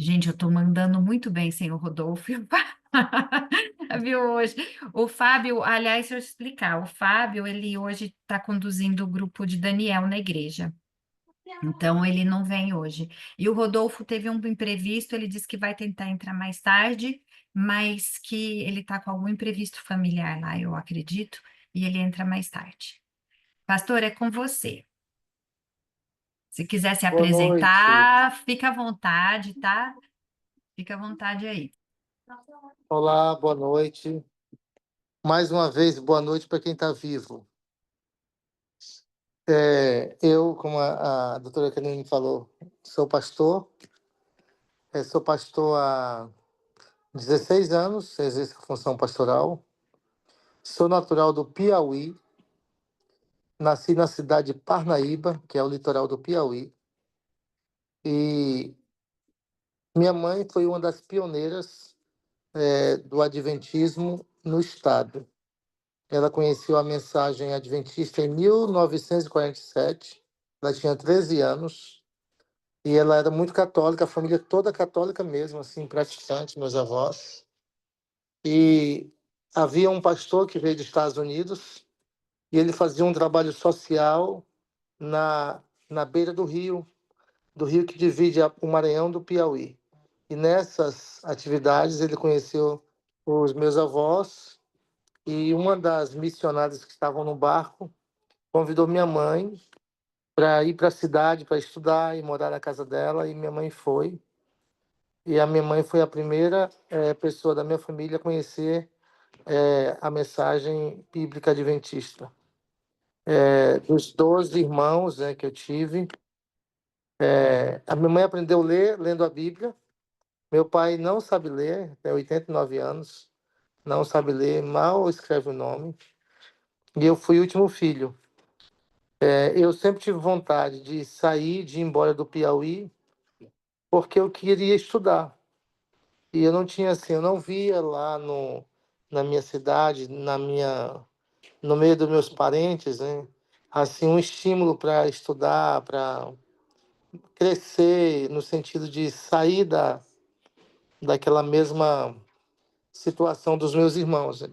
Gente, eu tô mandando muito bem sem o Rodolfo e o Fábio. Viu hoje? O Fábio, aliás, se eu explicar, o Fábio, ele hoje está conduzindo o grupo de Daniel na igreja. Então, ele não vem hoje. E o Rodolfo teve um imprevisto, ele disse que vai tentar entrar mais tarde, mas que ele está com algum imprevisto familiar lá, eu acredito, e ele entra mais tarde. Pastor, é com você. Se quiser se Boa noite. apresentar, fica à vontade, tá? Fica à vontade aí. Olá, boa noite. Mais uma vez, boa noite para quem está vivo. Eu, como a doutora Karine falou, sou pastor. Sou pastor há 16 anos, exerço a função pastoral. Sou natural do Piauí. Nasci na cidade de Parnaíba, que é o litoral do Piauí. E minha mãe foi uma das pioneiras, do adventismo no estado. Ela conheceu a mensagem adventista em 1947. Ela tinha 13 anos e ela era muito católica, a família toda católica mesmo, assim, praticante, meus avós. E havia um pastor que veio dos Estados Unidos e ele fazia um trabalho social na, na beira do rio que divide o Maranhão do Piauí. E nessas atividades ele conheceu os meus avós e uma das missionárias que estavam no barco convidou minha mãe para ir para a cidade para estudar e morar na casa dela, e minha mãe foi. E a minha mãe foi a primeira pessoa da minha família a conhecer a mensagem bíblica adventista. Dos 12 irmãos, né, que eu tive, a minha mãe aprendeu a ler lendo a Bíblia. Meu pai não sabe ler, tem 89 anos, não sabe ler, mal escreve o nome. E eu fui o último filho. Eu sempre tive vontade de sair, de ir embora do Piauí, porque eu queria estudar. E eu não tinha assim, eu não via lá na minha cidade, no meio dos meus parentes, né, assim, um estímulo para estudar, para crescer, no sentido de sair daquela mesma situação dos meus irmãos, né?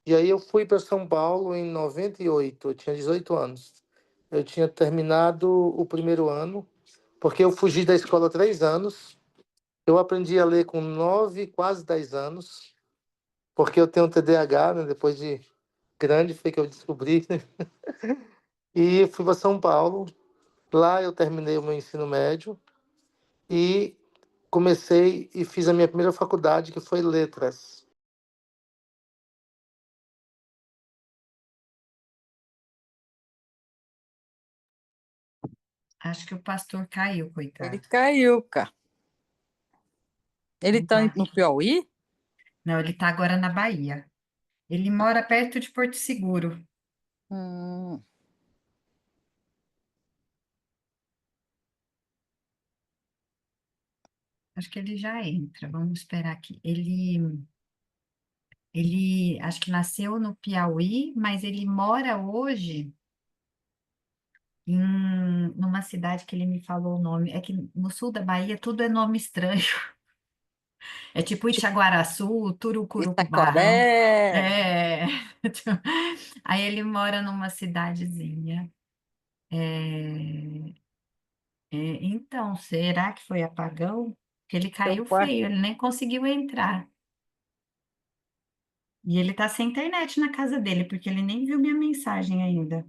E aí eu fui para São Paulo em 98, eu tinha 18 anos. Eu tinha terminado o primeiro ano, porque eu fugi da escola há 3 anos. Eu aprendi a ler com 9, quase 10 anos, porque eu tenho TDAH, né? Depois de grande foi que eu descobri, né? E fui para São Paulo. Lá eu terminei o meu ensino médio e comecei e fiz a minha primeira faculdade, que foi Letras. Acho que o pastor caiu, Ele coitado. caiu, cara. Ele Não tá tá. no Piauí? Não, ele está agora na Bahia. Ele mora perto de Porto Seguro. Hum, Acho que ele já entra. Vamos esperar aqui. Ele, acho que nasceu no Piauí, mas ele mora hoje numa cidade que ele me falou o nome. É que no sul da Bahia tudo é nome estranho. É tipo tipo Itaguaraçu, Turucurucubarão. Itaquaré. É. Aí ele mora numa cidadezinha. Então, será que foi apagão? Porque ele Eu caiu acho feio, ele nem conseguiu entrar. E ele tá sem internet na casa dele, porque ele nem viu minha mensagem ainda.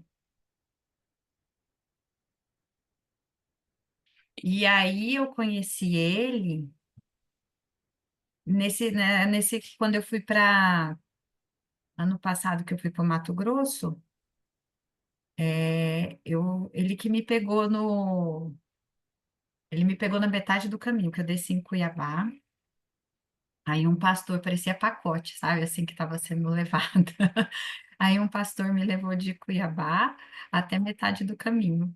E aí eu conheci ele quando eu fui para ano passado que eu fui para Mato Grosso, ele que me pegou ele me pegou na metade do caminho, que eu desci em Cuiabá. Aí um pastor, parecia pacote, sabe? Assim que estava sendo levado. Aí um pastor me levou de Cuiabá até metade do caminho.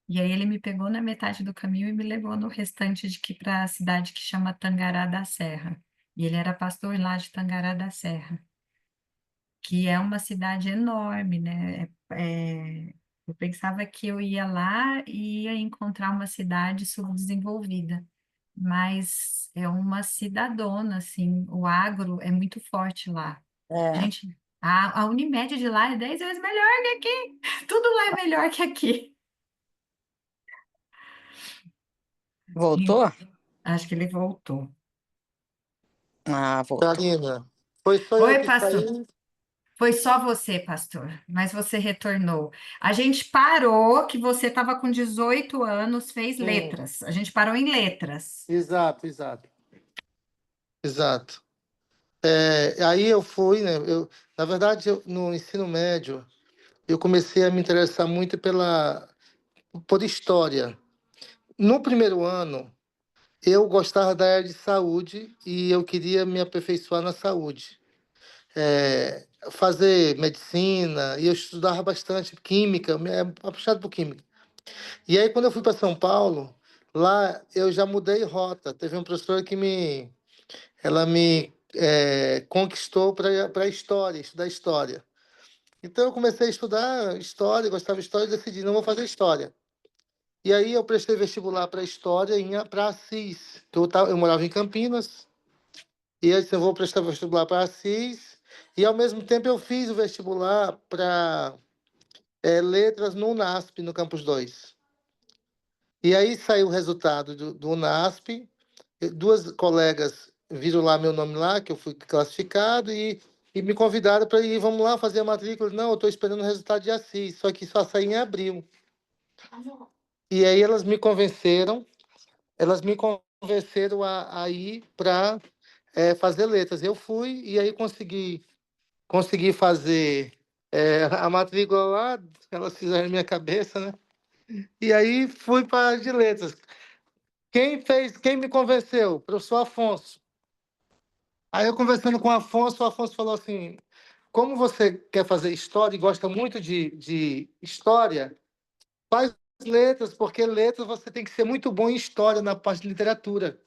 E aí ele me pegou na metade do caminho e me levou no restante de que para a cidade que chama Tangará da Serra. E ele era pastor lá de Tangará da Serra, que é uma cidade enorme, né? Eu pensava que eu ia lá e ia encontrar uma cidade subdesenvolvida. mas é uma cidadona, assim, o agro é muito forte lá. É, Gente, a Unimed de lá é 10 vezes melhor que aqui. Tudo lá é melhor que aqui. Sim, voltou? acho que ele voltou. Ah, voltou. Karina, foi só eu Oi, que pastor. saí? Foi só você, pastor, mas você retornou. A gente parou que você estava com 18 anos, fez Sim, letras. A gente parou em letras. exato, exato, exato. Aí eu fui, né? Na verdade, no ensino médio, eu comecei a me interessar muito por história. No primeiro ano, eu gostava da área de saúde e eu queria me aperfeiçoar na saúde. Fazer medicina, e eu estudava bastante química, apaixonado por química. E aí, quando eu fui para São Paulo, lá eu já mudei rota. Teve uma professora ela me conquistou para história, estudar história. Então eu comecei a estudar história, gostava de história e decidi, não vou fazer história. E aí eu prestei vestibular para história para Assis, eu morava em Campinas, e eu disse, eu vou prestar vestibular para Assis, e ao mesmo tempo eu fiz o vestibular para letras no UNASP, no Campus 2. E aí saiu o resultado do UNASP, duas colegas viram lá meu nome lá, que eu fui classificado, e me convidaram para ir, vamos lá fazer a matrícula. Não, eu estou esperando o resultado de Assis, só que só sair em abril. E aí elas me convenceram a ir para fazer letras. Eu fui e aí consegui fazer a matrícula lá, elas fizeram minha cabeça, né? E aí fui para de letras. Quem me convenceu? O professor Afonso. Aí eu conversando com o Afonso falou assim: como você quer fazer história e gosta muito de história, faz letras, porque letras você tem que ser muito bom em história na parte de literatura.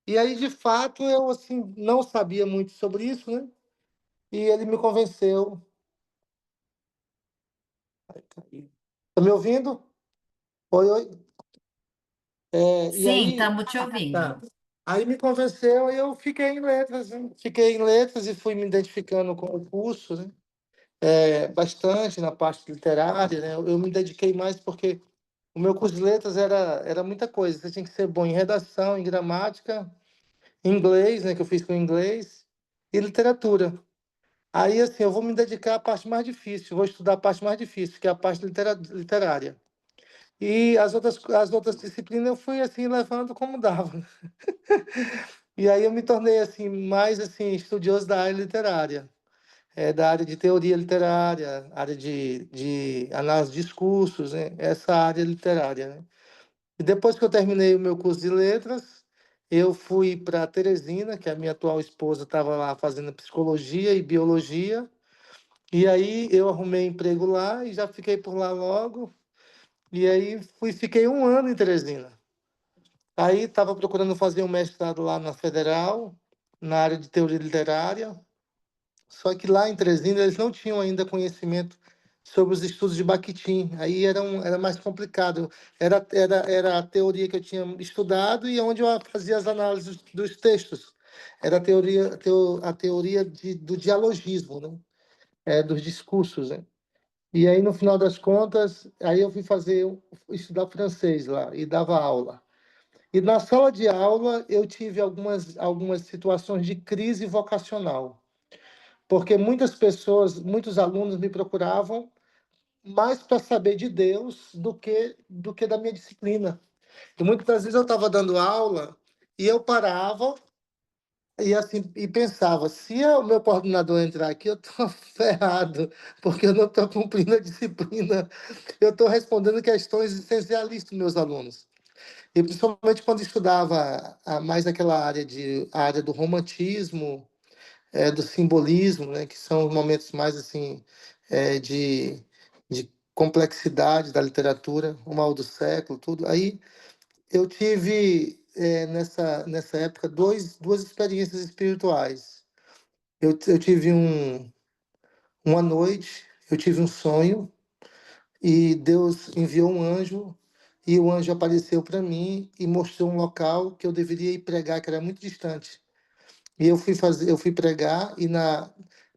E aí, de fato, eu assim não sabia muito sobre isso, né? E ele me convenceu. Tá me ouvindo? Oi, oi. E Sim, aí, estamos te tá. ouvindo. Aí me convenceu e eu fiquei em letras, né? Fiquei em letras e fui me identificando com o curso, né? Bastante na parte literária, né? Eu me dediquei mais porque o meu curso de letras era muita coisa. Você tinha que ser bom em redação, em gramática, em inglês, né? Que eu fiz com inglês, e literatura. Aí, assim, eu vou me dedicar à parte mais difícil, vou estudar a parte mais difícil, que é a parte literária. E as outras disciplinas eu fui, assim, levando como dava. E aí eu me tornei, assim, mais, assim, estudioso da área literária. Da área de teoria literária, área de análise de discursos, né? Essa área literária, né? E depois que eu terminei o meu curso de letras, eu fui para Teresina, que a minha atual esposa estava lá fazendo psicologia e biologia, e aí eu arrumei emprego lá e já fiquei por lá logo, e aí fiquei um ano em Teresina. Aí estava procurando fazer um mestrado lá na Federal, na área de teoria literária, só que lá em Teresina eles não tinham ainda conhecimento sobre os estudos de Bakhtin. Aí era mais complicado. Era a teoria que eu tinha estudado e onde eu fazia as análises dos textos. Era a teoria do dialogismo, né? Dos discursos, né? E aí, no final das contas, aí eu fui estudar francês lá e dava aula. E na sala de aula eu tive algumas situações de crise vocacional, porque muitas pessoas, muitos alunos me procuravam mais para saber de Deus do que da minha disciplina. E muitas das vezes eu estava dando aula e eu parava e assim e pensava, se o meu coordenador entrar aqui, eu estou ferrado, porque eu não estou cumprindo a disciplina. Eu estou respondendo questões existencialistas dos meus alunos. E principalmente quando estudava mais aquela a área do romantismo, do simbolismo, né, que são os momentos mais assim de complexidade da literatura, o mal do século, tudo. Aí eu tive nessa época duas experiências espirituais. Eu tive uma noite, eu tive um sonho e Deus enviou um anjo e o anjo apareceu para mim e mostrou um local que eu deveria ir pregar, que era muito distante. E eu fui pregar e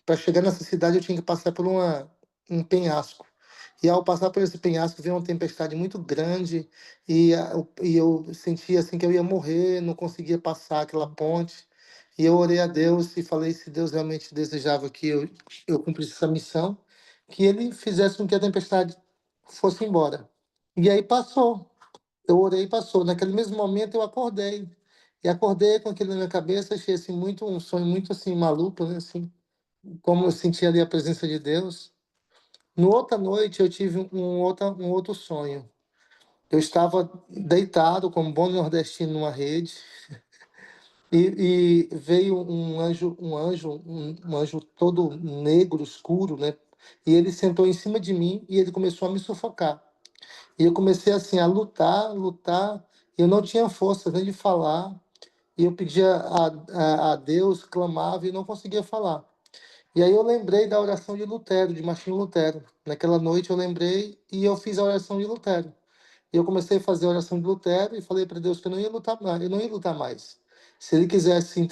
para chegar nessa cidade eu tinha que passar por um penhasco. E ao passar por esse penhasco veio uma tempestade muito grande e eu sentia assim que eu ia morrer, não conseguia passar aquela ponte. E eu orei a Deus e falei se Deus realmente desejava que eu cumprisse essa missão, que ele fizesse com que a tempestade fosse embora. E aí passou. Eu orei e passou. Naquele mesmo momento eu acordei. E acordei com aquilo na minha cabeça, achei assim muito um sonho muito assim maluco, né, assim, como eu senti ali a presença de Deus. No outra noite eu tive um outro sonho. Eu estava deitado como bom nordestino numa rede e veio um anjo todo negro, escuro, né? E ele sentou em cima de mim e ele começou a me sufocar. E eu comecei assim a lutar, lutar. Eu não tinha força nem de falar. E eu pedia a Deus, clamava e não conseguia falar. E aí eu lembrei da oração de Lutero, de Martinho Lutero. Naquela noite eu lembrei e eu fiz a oração de Lutero. E eu comecei a fazer a oração de Lutero e falei para Deus que eu não ia lutar mais, eu não ia lutar mais. Se ele quisesse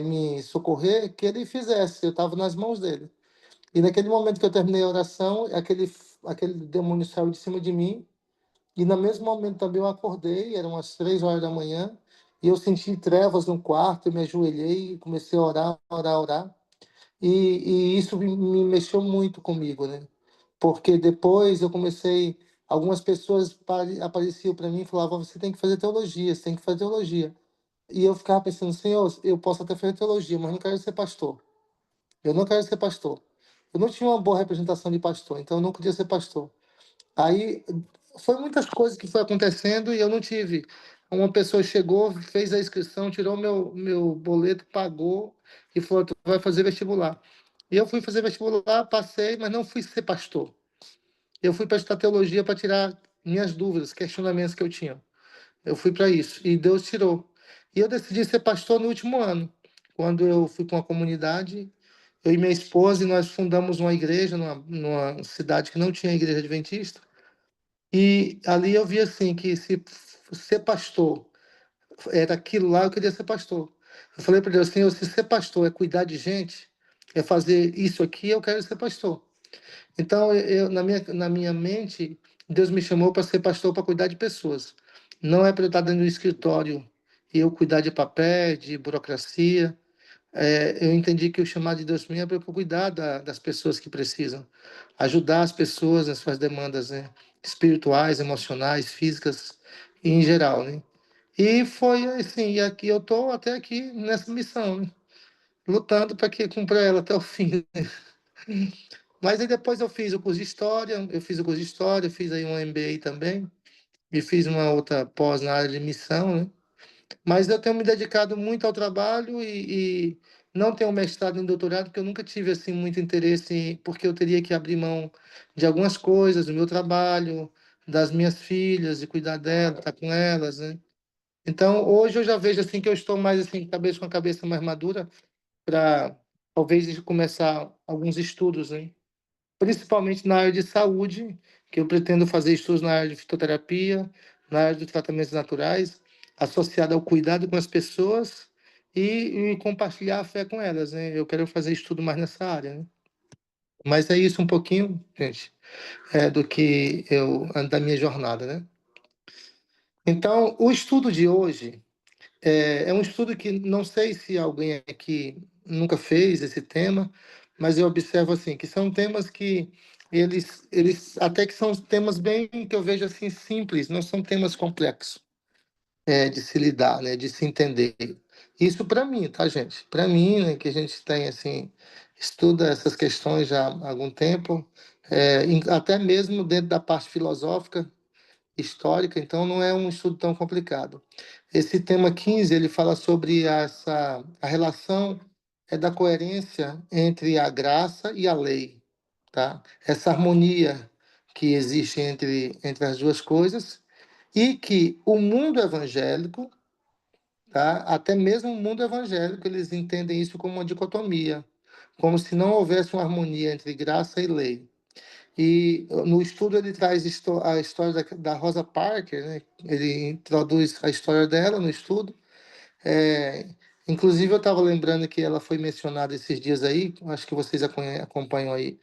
me socorrer, que ele fizesse, eu estava nas mãos dele. E naquele momento que eu terminei a oração, aquele demônio saiu de cima de mim. E no mesmo momento também eu acordei, eram umas 3 horas da manhã, e eu senti trevas no quarto, eu me ajoelhei, comecei a orar, orar, orar. E isso me mexeu muito comigo, né? Porque depois eu comecei, algumas pessoas apareciam para mim e falavam: você tem que fazer teologia, você tem que fazer teologia. E eu ficava pensando: Senhor, eu posso até fazer teologia, mas não quero ser pastor. Eu não quero ser pastor. Eu não tinha uma boa representação de pastor, então eu não podia ser pastor. Aí foi muitas coisas que foi acontecendo e eu não tive. Uma pessoa chegou, fez a inscrição, tirou meu boleto, pagou e falou: tu vai fazer vestibular. E eu fui fazer vestibular, passei, mas não fui ser pastor. Eu fui para estudar teologia para tirar minhas dúvidas, questionamentos que eu tinha. Eu fui para isso e Deus tirou. E eu decidi ser pastor no último ano, quando eu fui para uma comunidade. Eu e minha esposa, e nós fundamos uma igreja numa cidade que não tinha igreja adventista. E ali eu vi assim que se ser pastor era aquilo lá, eu queria ser pastor. Eu falei para Deus, Senhor, se ser pastor é cuidar de gente, é fazer isso aqui, eu quero ser pastor. Então, na minha mente, Deus me chamou para ser pastor para cuidar de pessoas. Não é para eu estar dentro do escritório e eu cuidar de papel, de burocracia. Eu entendi que o chamado de Deus para mim é para eu cuidar das pessoas que precisam, ajudar as pessoas nas suas demandas, né? Espirituais, emocionais, físicas, e em geral, né? E foi assim, e aqui eu estou até aqui nessa missão, né? Lutando para que cumpra ela até o fim. Mas aí depois eu fiz o curso de História, fiz aí um MBA também, e fiz uma outra pós na área de missão, né? Mas eu tenho me dedicado muito ao trabalho e não tenho mestrado nem doutorado, porque eu nunca tive assim muito interesse, porque eu teria que abrir mão de algumas coisas do meu trabalho, das minhas filhas, de cuidar delas, estar com elas, né? Então, hoje eu já vejo assim que eu estou mais assim, cabeça com a cabeça mais madura para talvez começar alguns estudos, né? Principalmente na área de saúde, que eu pretendo fazer estudos na área de fitoterapia, na área de tratamentos naturais, associado ao cuidado com as pessoas e compartilhar a fé com elas, né? Eu quero fazer estudo mais nessa área, né? Mas é isso um pouquinho, gente, do que da minha jornada, né? Então, o estudo de hoje é um estudo que não sei se alguém aqui nunca fez esse tema, mas eu observo assim que são temas que eles até que são temas bem que eu vejo assim simples, não são temas complexos de se lidar, né, de se entender. Isso para mim, tá, gente? Para mim, né, que a gente tem assim estuda essas questões já há algum tempo, até mesmo dentro da parte filosófica histórica, então não é um estudo tão complicado. Esse tema 15 ele fala sobre a relação da coerência entre a graça e a lei, tá? Essa harmonia que existe entre as duas coisas e que o mundo evangélico, tá? Até mesmo o mundo evangélico, eles entendem isso como uma dicotomia, como se não houvesse uma harmonia entre graça e lei. E no estudo ele traz a história da Rosa Parks, né? Ele introduz a história dela no estudo. É, inclusive, eu estava lembrando que ela foi mencionada esses dias aí, acho que vocês acompanham aí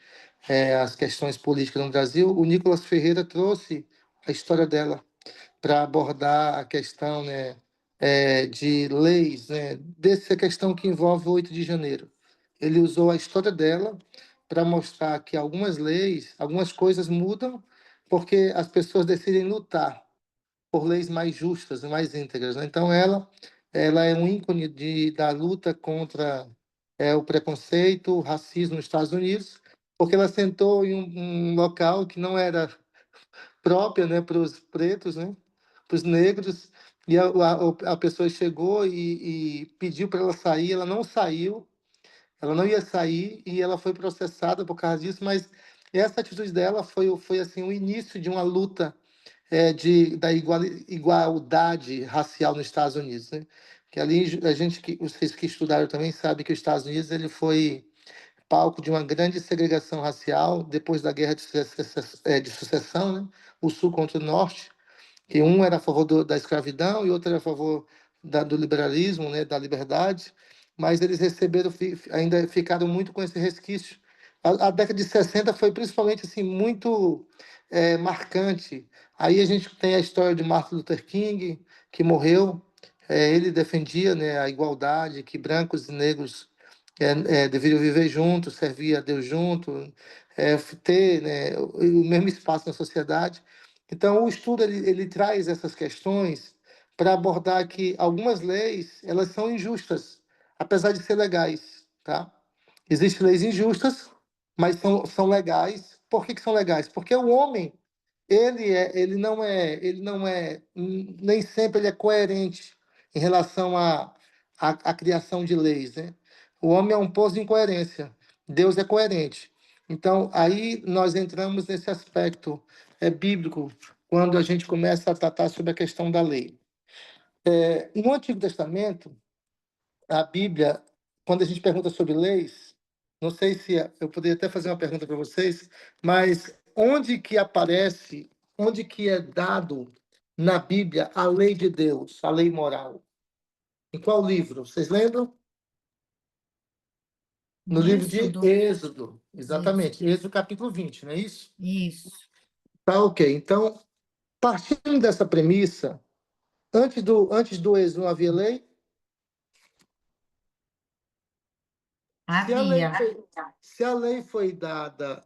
as questões políticas no Brasil. O Nicolas Ferreira trouxe a história dela para abordar a questão, né, de leis, né, dessa questão que envolve o 8 de janeiro. Ele usou a história dela para mostrar que algumas leis, algumas coisas mudam porque as pessoas decidem lutar por leis mais justas, mais íntegras, né? Então, ela é um ícone da luta contra o preconceito, o racismo nos Estados Unidos, porque ela sentou em um local que não era própria, né, para os pretos, né, para os negros, e a pessoa chegou e pediu para ela sair, ela não saiu, ela não ia sair e ela foi processada por causa disso, mas essa atitude dela foi assim o início de uma luta da igualdade racial nos Estados Unidos, né? Que ali a gente que vocês que estudaram também sabem que os Estados Unidos ele foi palco de uma grande segregação racial depois da Guerra de Sucessão, né? O Sul contra o Norte, que um era a favor da escravidão e outro era a favor do liberalismo, né, da liberdade, mas eles receberam, ainda ficaram muito com esse resquício. A década de 60 foi principalmente assim muito marcante. Aí a gente tem a história de Martin Luther King, que morreu. Ele defendia, né, a igualdade, que brancos e negros deveriam viver juntos, servir a Deus junto, ter, né, o mesmo espaço na sociedade. Então, o estudo ele traz essas questões para abordar que algumas leis elas são injustas, apesar de ser legais, tá? Existem leis injustas, mas são legais. Por que são legais? Porque o homem ele não é nem sempre ele é coerente em relação à criação de leis, né? O homem é um poço de incoerência. Deus é coerente. Então, aí nós entramos nesse aspecto bíblico, quando a gente começa a tratar sobre a questão da lei. No Antigo Testamento, a Bíblia, quando a gente pergunta sobre leis, não sei se eu poderia até fazer uma pergunta para vocês, mas onde que é dado na Bíblia a lei de Deus, a lei moral? Em qual livro? Vocês lembram? No livro de Êxodo. Êxodo, exatamente. Êxodo capítulo 20, não é isso? Isso. Tá, ok. Então, partindo dessa premissa, antes do Êxodo não havia lei? Se a lei Havia. foi, se a lei foi dada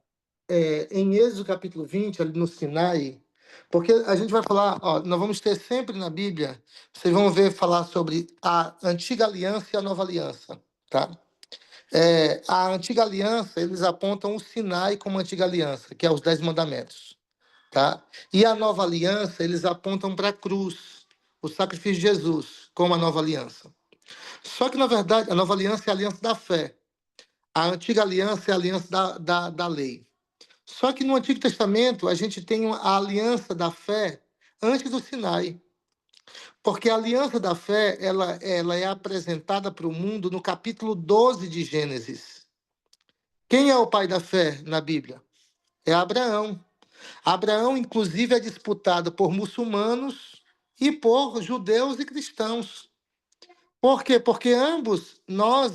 em Êxodo capítulo 20, ali no Sinai, porque a gente vai falar, ó, nós vamos ter sempre na Bíblia, vocês vão ver falar sobre a antiga aliança e a nova aliança, tá? A antiga aliança, eles apontam o Sinai como antiga aliança, que é os 10 mandamentos, tá? E a nova aliança, eles apontam para a cruz, o sacrifício de Jesus, como a nova aliança. Só que, na verdade, a nova aliança é a aliança da fé. A antiga aliança é a aliança da lei. Só que no Antigo Testamento, a gente tem a aliança da fé antes do Sinai. Porque a aliança da fé ela é apresentada para o mundo no capítulo 12 de Gênesis. Quem é o pai da fé na Bíblia? É Abraão. Abraão, inclusive, é disputado por muçulmanos e por judeus e cristãos. Por quê? Porque ambos nós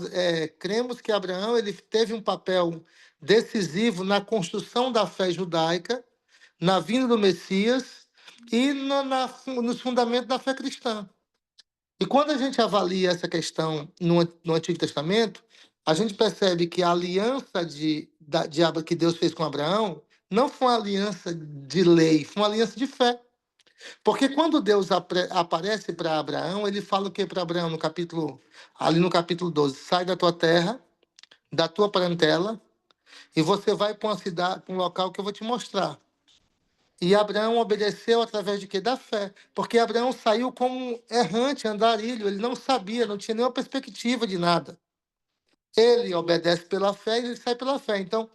cremos que Abraão ele teve um papel decisivo na construção da fé judaica, na vinda do Messias e nos fundamentos da fé cristã. E quando a gente avalia essa questão no Antigo Testamento, a gente percebe que a aliança que Deus fez com Abraão não foi uma aliança de lei, foi uma aliança de fé. Porque quando Deus aparece para Abraão, ele fala o que para Abraão ali no capítulo 12: sai da tua terra, da tua parentela, e você vai para uma cidade, para um local que eu vou te mostrar. E Abraão obedeceu através de quê? Da fé. Porque Abraão saiu como errante, andarilho, ele não sabia, não tinha nenhuma perspectiva de nada. Ele obedece pela fé e ele sai pela fé. Então,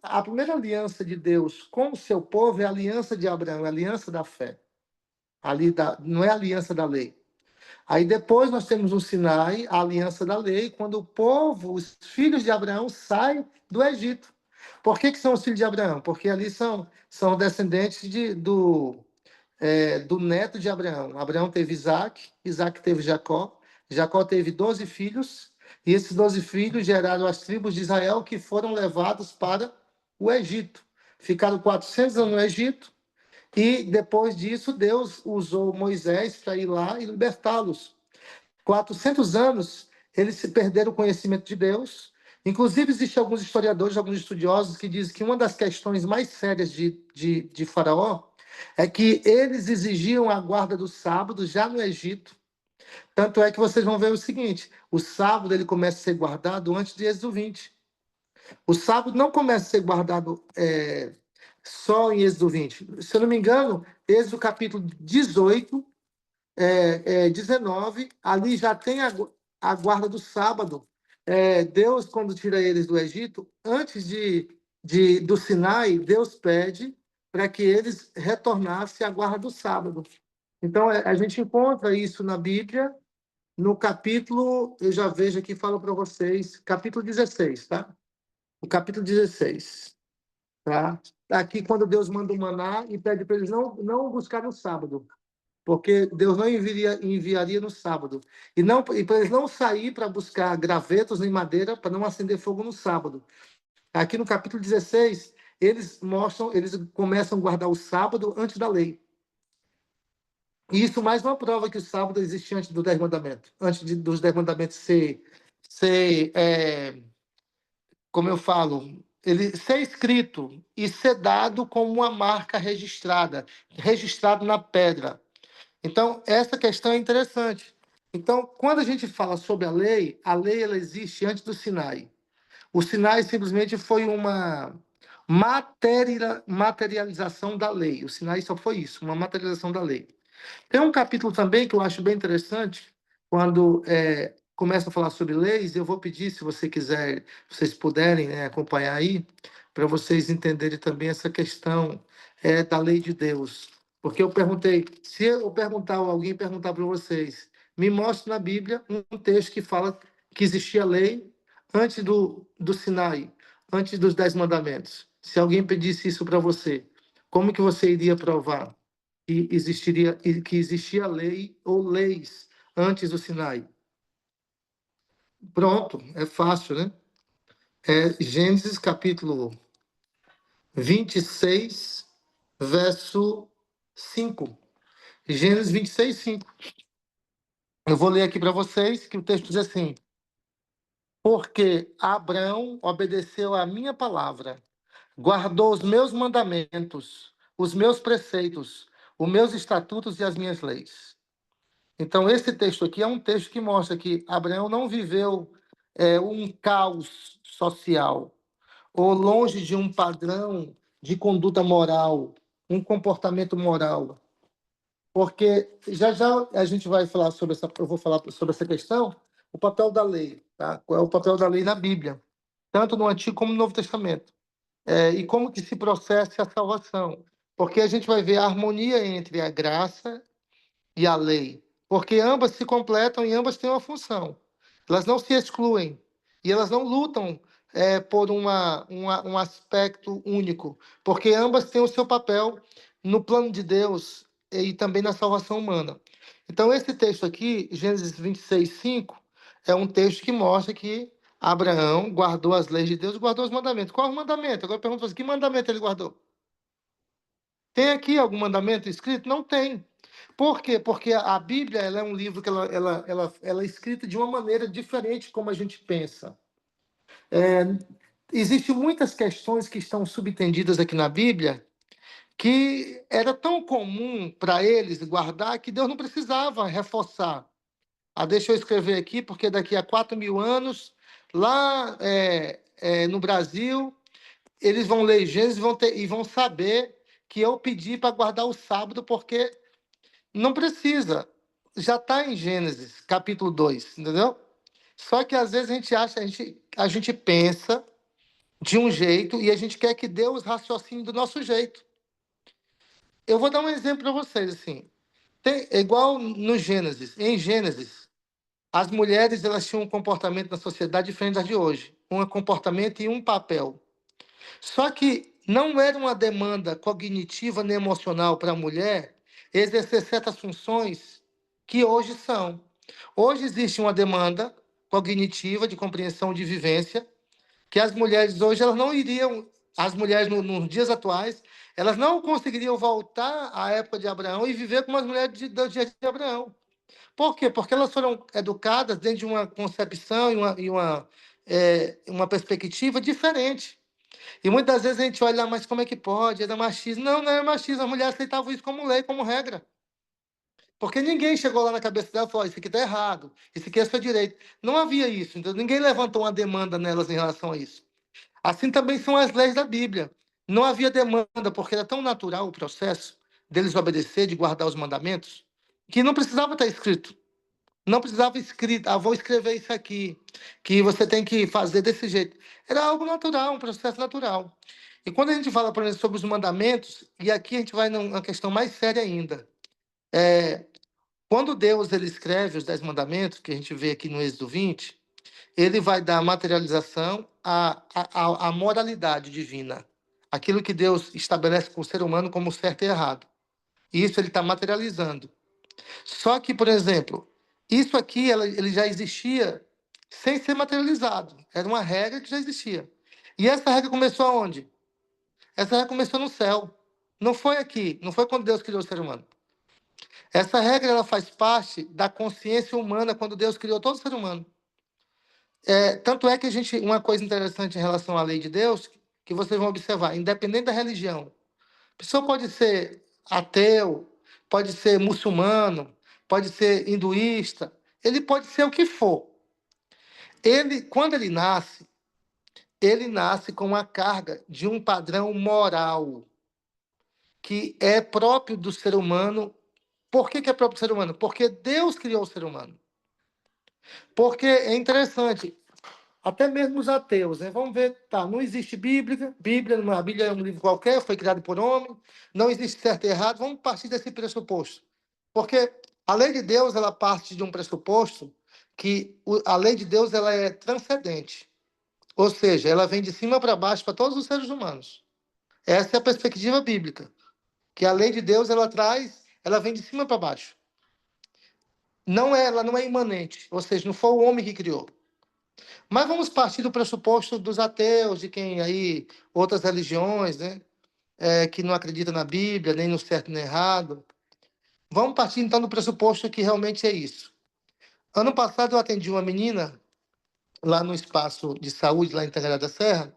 a primeira aliança de Deus com o seu povo é a aliança de Abraão, a aliança da fé. Não é a aliança da lei. Aí depois nós temos o Sinai, a aliança da lei, quando o povo, os filhos de Abraão, saem do Egito. Por que são os filhos de Abraão? Porque ali são descendentes do neto de Abraão. Abraão teve Isaac, Isaac teve Jacó, Jacó teve 12 filhos, e esses 12 filhos geraram as tribos de Israel que foram levados para o Egito. Ficaram 400 anos no Egito, e depois disso Deus usou Moisés para ir lá e libertá-los. 400 anos eles se perderam o conhecimento de Deus. Inclusive, existem alguns historiadores, alguns estudiosos que dizem que uma das questões mais sérias de Faraó é que eles exigiam a guarda do sábado já no Egito. Tanto é que vocês vão ver o seguinte: o sábado ele começa a ser guardado antes de Êxodo 20. O sábado não começa a ser guardado só em Êxodo 20. Se eu não me engano, Êxodo capítulo 18, 19, ali já tem a guarda do sábado. Deus, quando tira eles do Egito, antes do Sinai, Deus pede para que eles retornassem à guarda do sábado. Então, a gente encontra isso na Bíblia, no capítulo, eu já vejo aqui, falo para vocês, capítulo 16, tá? O capítulo 16, tá? Aqui, quando Deus manda o maná e pede para eles não buscar no sábado, porque Deus não enviaria no sábado. E para eles não sair para buscar gravetos nem madeira para não acender fogo no sábado. Aqui no capítulo 16, eles começam a guardar o sábado antes da lei. E isso mais uma prova que o sábado existia antes dos 10 mandamentos. Dos 10 mandamentos como eu falo, ele ser escrito e ser dado como uma marca registrado na pedra. Então, essa questão é interessante. Então, quando a gente fala sobre a lei ela existe antes do Sinai. O Sinai simplesmente foi uma materialização da lei. O Sinai só foi isso, uma materialização da lei. Tem um capítulo também que eu acho bem interessante, quando começa a falar sobre leis. Eu vou pedir, se vocês puderem, né, acompanhar aí, para vocês entenderem também essa questão da lei de Deus. Porque eu perguntei, se eu perguntar ou alguém perguntar para vocês, me mostre na Bíblia um texto que fala que existia lei antes do Sinai, antes dos 10 mandamentos. Se alguém pedisse isso para você, como que você iria provar que existia lei ou leis antes do Sinai? Pronto, é fácil, né? Gênesis capítulo 26, verso 5. Gênesis 26, 5. Eu vou ler aqui para vocês, que o texto diz assim: porque Abraão obedeceu à minha palavra, guardou os meus mandamentos, os meus preceitos, os meus estatutos e as minhas leis. Então, esse texto aqui é um texto que mostra que Abraão não viveu um caos social, ou longe de um padrão de conduta moral, um comportamento moral. Porque já a gente vai falar eu vou falar sobre essa questão, o papel da lei, tá? Qual é o papel da lei na Bíblia, tanto no Antigo como no Novo Testamento. E como que se processa a salvação. Porque a gente vai ver a harmonia entre a graça e a lei, porque ambas se completam e ambas têm uma função. Elas não se excluem e elas não lutam por um aspecto único, porque ambas têm o seu papel no plano de Deus e também na salvação humana. Então, esse texto aqui, Gênesis 26, 5, é um texto que mostra que Abraão guardou as leis de Deus, guardou os mandamentos. Qual é o mandamento? Agora eu pergunto você, que mandamento ele guardou? Tem aqui algum mandamento escrito? Não tem. Por quê? Porque a Bíblia ela é um livro que ela é escrita de uma maneira diferente como a gente pensa. Existem muitas questões que estão subentendidas aqui na Bíblia que era tão comum para eles guardar que Deus não precisava reforçar. Deixa eu escrever aqui, porque daqui a 4.000 anos, lá no Brasil, eles vão ler Gênesis e vão saber que eu pedi para guardar o sábado, porque não precisa. Já está em Gênesis, capítulo 2, entendeu? Só que às vezes a gente acha, a gente pensa de um jeito e a gente quer que Deus raciocine do nosso jeito. Eu vou dar um exemplo para vocês, assim. É igual no Gênesis. Em Gênesis, as mulheres elas tinham um comportamento na sociedade diferente das de hoje. Um comportamento e um papel. Só que não era uma demanda cognitiva nem emocional para a mulher exercer certas funções que hoje são. Hoje existe uma demanda cognitiva de compreensão de vivência que as mulheres hoje elas não iriam, as mulheres nos dias atuais, elas não conseguiriam voltar à época de Abraão e viver como as mulheres do dia de Abraão. Por quê? Porque elas foram educadas dentro de uma concepção uma perspectiva diferente. E muitas vezes a gente olha, mas como é que pode? Era machismo. Não, não era machismo. As mulheres aceitavam isso como lei, como regra. Porque ninguém chegou lá na cabeça dela e falou: isso aqui está errado, isso aqui é seu direito. Não havia isso. Então, ninguém levantou uma demanda nelas em relação a isso. Assim também são as leis da Bíblia. Não havia demanda, porque era tão natural o processo deles obedecer, de guardar os mandamentos, que não precisava estar escrito. Não precisava escrito, vou escrever isso aqui, que você tem que fazer desse jeito. Era algo natural, um processo natural. E quando a gente fala, por exemplo, sobre os mandamentos, e aqui a gente vai numa questão mais séria ainda. Quando Deus ele escreve os 10 mandamentos, que a gente vê aqui no Êxodo 20, ele vai dar materialização à moralidade divina. Aquilo que Deus estabelece para o ser humano como certo e errado. E isso ele está materializando. Só que, por exemplo, isso aqui ele já existia sem ser materializado. Era uma regra que já existia. E essa regra começou aonde? Essa regra começou no céu. Não foi aqui, não foi quando Deus criou o ser humano. Essa regra ela faz parte da consciência humana quando Deus criou todo ser humano. Tanto é que uma coisa interessante em relação à lei de Deus, que vocês vão observar, independente da religião, a pessoa pode ser ateu, pode ser muçulmano, pode ser hinduísta, ele pode ser o que for. Quando ele nasce com uma carga de um padrão moral que é próprio do ser humano. Por que é próprio do ser humano? Porque Deus criou o ser humano. Porque é interessante, até mesmo os ateus, né? Vamos ver, tá, não existe a Bíblia é um livro qualquer, foi criado por homem, não existe certo e errado, vamos partir desse pressuposto. Porque a lei de Deus, ela parte de um pressuposto que a lei de Deus ela é transcendente. Ou seja, ela vem de cima para baixo para todos os seres humanos. Essa é a perspectiva bíblica, que a lei de Deus ela vem de cima para baixo. Ela não é imanente, ou seja, não foi o homem que criou. Mas vamos partir do pressuposto dos ateus, de quem aí, outras religiões, né? Que não acreditam na Bíblia, nem no certo nem no errado. Vamos partir então do pressuposto que realmente é isso. Ano passado eu atendi uma menina lá no espaço de saúde, lá em Tangará da Serra,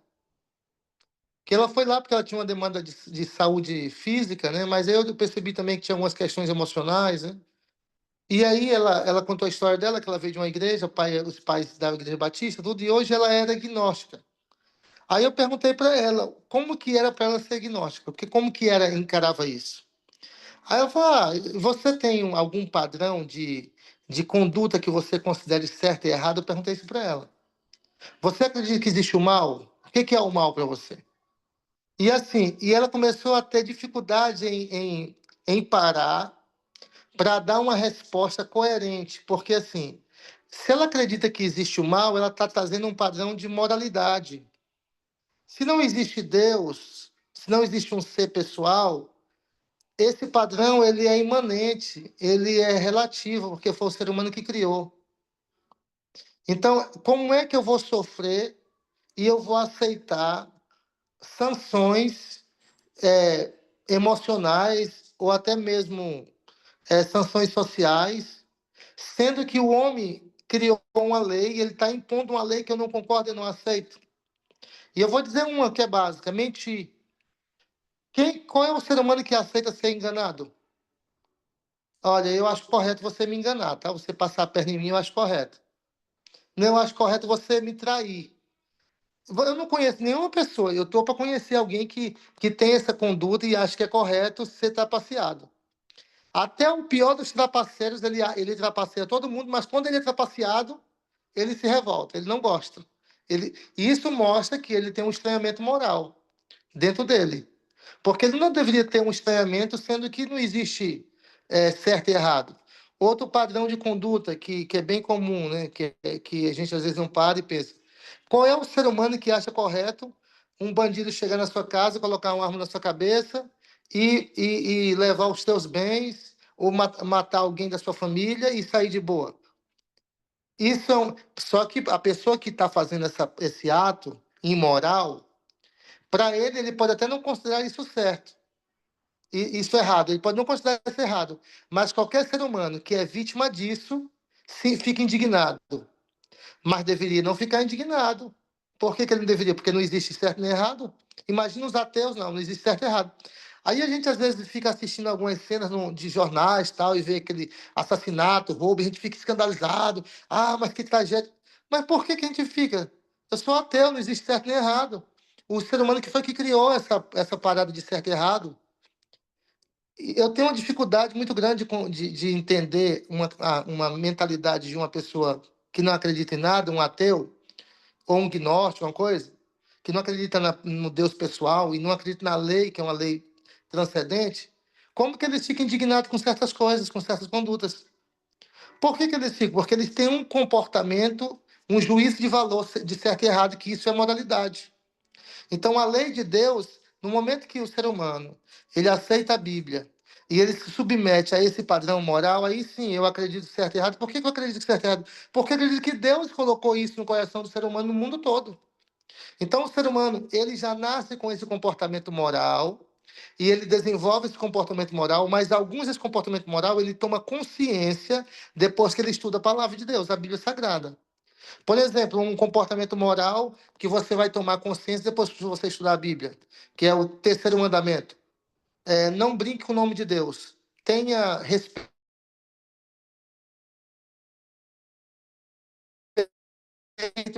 que ela foi lá porque ela tinha uma demanda de saúde física, né? Mas aí eu percebi também que tinha algumas questões emocionais, né? E aí ela contou a história dela, que ela veio de uma igreja, os pais da igreja batista, tudo, e hoje ela era agnóstica. Aí eu perguntei para ela como que era para ela ser agnóstica, porque como que era encarava isso. Aí ela falou: você tem algum padrão de conduta que você considere certo e errado? Eu perguntei isso para ela. Você acredita que existe o mal? O que é o mal para você? E assim, ela começou a ter dificuldade em parar para dar uma resposta coerente, porque assim, se ela acredita que existe o mal, ela está trazendo um padrão de moralidade. Se não existe Deus, se não existe um ser pessoal, esse padrão ele é imanente, ele é relativo, porque foi o ser humano que criou. Então, como é que eu vou sofrer e eu vou aceitar sanções emocionais ou até mesmo sanções sociais, sendo que o homem criou uma lei, ele está impondo uma lei que eu não concordo e não aceito? E eu vou dizer uma que é básica: mentir. Qual é o ser humano que aceita ser enganado? Olha, eu acho correto você me enganar, tá? Você passar a perna em mim, eu acho correto. Não, eu acho correto você me trair. Eu não conheço nenhuma pessoa, eu estou para conhecer alguém que tem essa conduta e acha que é correto ser trapaceado. Até o pior dos trapaceiros, ele trapaceia todo mundo, mas quando ele é trapaceado, ele se revolta, ele não gosta. Isso mostra que ele tem um estranhamento moral dentro dele. Porque ele não deveria ter um estranhamento, sendo que não existe certo e errado. Outro padrão de conduta que é bem comum, né? Que a gente às vezes não para e pensa: qual é o ser humano que acha correto um bandido chegar na sua casa, colocar uma arma na sua cabeça e levar os teus bens, ou matar alguém da sua família e sair de boa. Isso só que a pessoa que está fazendo esse ato imoral, para ele pode até não considerar isso certo, isso errado, ele pode não considerar isso errado, mas qualquer ser humano que é vítima disso, fica indignado. Mas deveria não ficar indignado. Por que ele não deveria? Porque não existe certo nem errado. Imagina os ateus, não existe certo e errado. Aí a gente às vezes fica assistindo algumas cenas de jornais tal, e vê aquele assassinato, roubo, e a gente fica escandalizado. Ah, mas que tragédia. Mas por que a gente fica? Eu sou ateu, não existe certo nem errado. O ser humano que foi que criou essa parada de certo e errado. Eu tenho uma dificuldade muito grande de entender uma mentalidade de uma pessoa que não acredita em nada, um ateu, ou um gnóstico, uma coisa, que não acredita no Deus pessoal e não acredita na lei, que é uma lei transcendente. Como que eles ficam indignados com certas coisas, com certas condutas? Por que eles ficam? Porque eles têm um comportamento, um juízo de valor de certo e errado, que isso é moralidade. Então, a lei de Deus, no momento que o ser humano ele aceita a Bíblia e ele se submete a esse padrão moral, aí sim eu acredito certo e errado. Por que eu acredito certo e errado? Porque eu acredito que Deus colocou isso no coração do ser humano no mundo todo. Então, o ser humano ele já nasce com esse comportamento moral e ele desenvolve esse comportamento moral, mas alguns desse comportamento moral ele toma consciência depois que ele estuda a palavra de Deus, a Bíblia Sagrada. Por exemplo, um comportamento moral que você vai tomar consciência depois que você estudar a Bíblia, que é o terceiro mandamento. Não brinque com o nome de Deus. Tenha respeito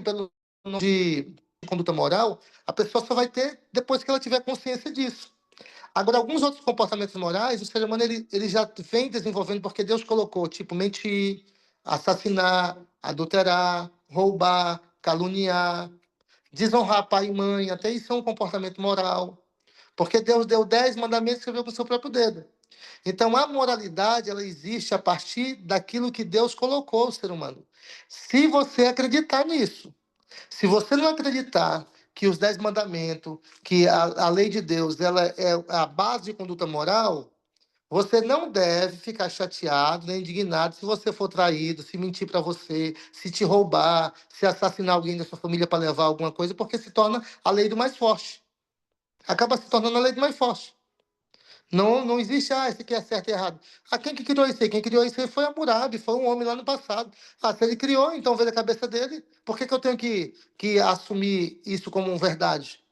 pelo nome de conduta moral. A pessoa só vai ter depois que ela tiver consciência disso. Agora, alguns outros comportamentos morais, o ser humano ele já vem desenvolvendo porque Deus colocou, tipo mentir, assassinar, adulterar, roubar, caluniar, desonrar pai e mãe, até isso é um comportamento moral. Porque Deus deu 10 mandamentos e escreveu com o seu próprio dedo. Então, a moralidade, ela existe a partir daquilo que Deus colocou no ser humano. Se você acreditar nisso, se você não acreditar que os 10 mandamentos, que a lei de Deus, ela é a base de conduta moral, você não deve ficar chateado nem indignado se você for traído, se mentir para você, se te roubar, se assassinar alguém da sua família para levar alguma coisa, porque se torna a lei do mais forte. Acaba se tornando a lei do mais forte. Não existe, esse aqui é certo e errado. Quem que criou isso aí? Quem criou isso aí foi Hammurabi, foi um homem lá no passado. Se ele criou, então veio da cabeça dele. Por que eu tenho que assumir isso como verdade?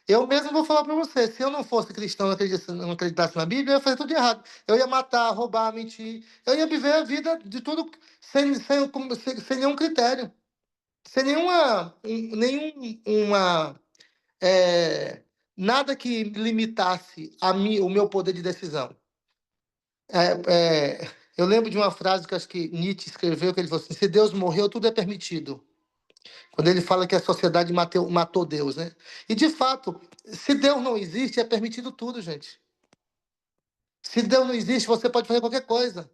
Eu mesmo vou falar para você, se eu não fosse cristão, não acreditasse na Bíblia, eu ia fazer tudo de errado. Eu ia matar, roubar, mentir. Eu ia viver a vida de tudo sem nenhum critério. Sem é, nada que limitasse o meu poder de decisão. Eu lembro de uma frase que acho que Nietzsche escreveu, que ele falou assim, se Deus morreu, tudo é permitido. Quando ele fala que a sociedade matou Deus, né? E, de fato, se Deus não existe, é permitido tudo, gente. Se Deus não existe, você pode fazer qualquer coisa.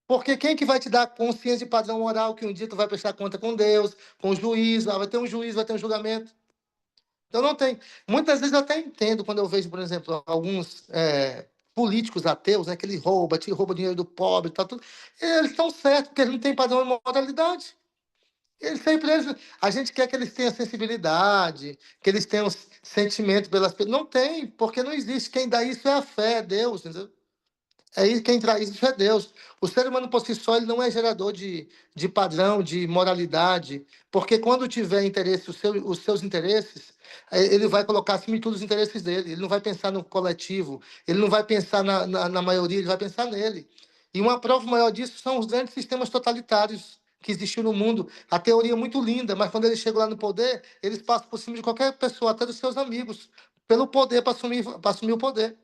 Porque quem que vai te dar consciência de padrão moral que um dia tu vai prestar conta com Deus, com o juiz, vai ter um juiz, vai ter um julgamento? Então não tem. Muitas vezes eu até entendo quando eu vejo, por exemplo, alguns políticos ateus, né, que ele rouba dinheiro do pobre, tá tudo. Eles estão certos, porque eles não têm padrão de moralidade. A gente quer que eles tenham sensibilidade, que eles tenham sentimento pelas pessoas. Não tem, porque não existe. Quem dá isso é a fé, é Deus, entendeu? Quem traz isso é Deus. O ser humano por si só ele não é gerador de padrão, de moralidade, porque quando tiver interesse, os seus interesses, ele vai colocar acima de tudo os interesses dele. Ele não vai pensar no coletivo, ele não vai pensar na maioria, ele vai pensar nele. E uma prova maior disso são os grandes sistemas totalitários que existiam no mundo. A teoria é muito linda, mas quando eles chegam lá no poder, eles passam por cima de qualquer pessoa, até dos seus amigos, pelo poder, para assumir o poder.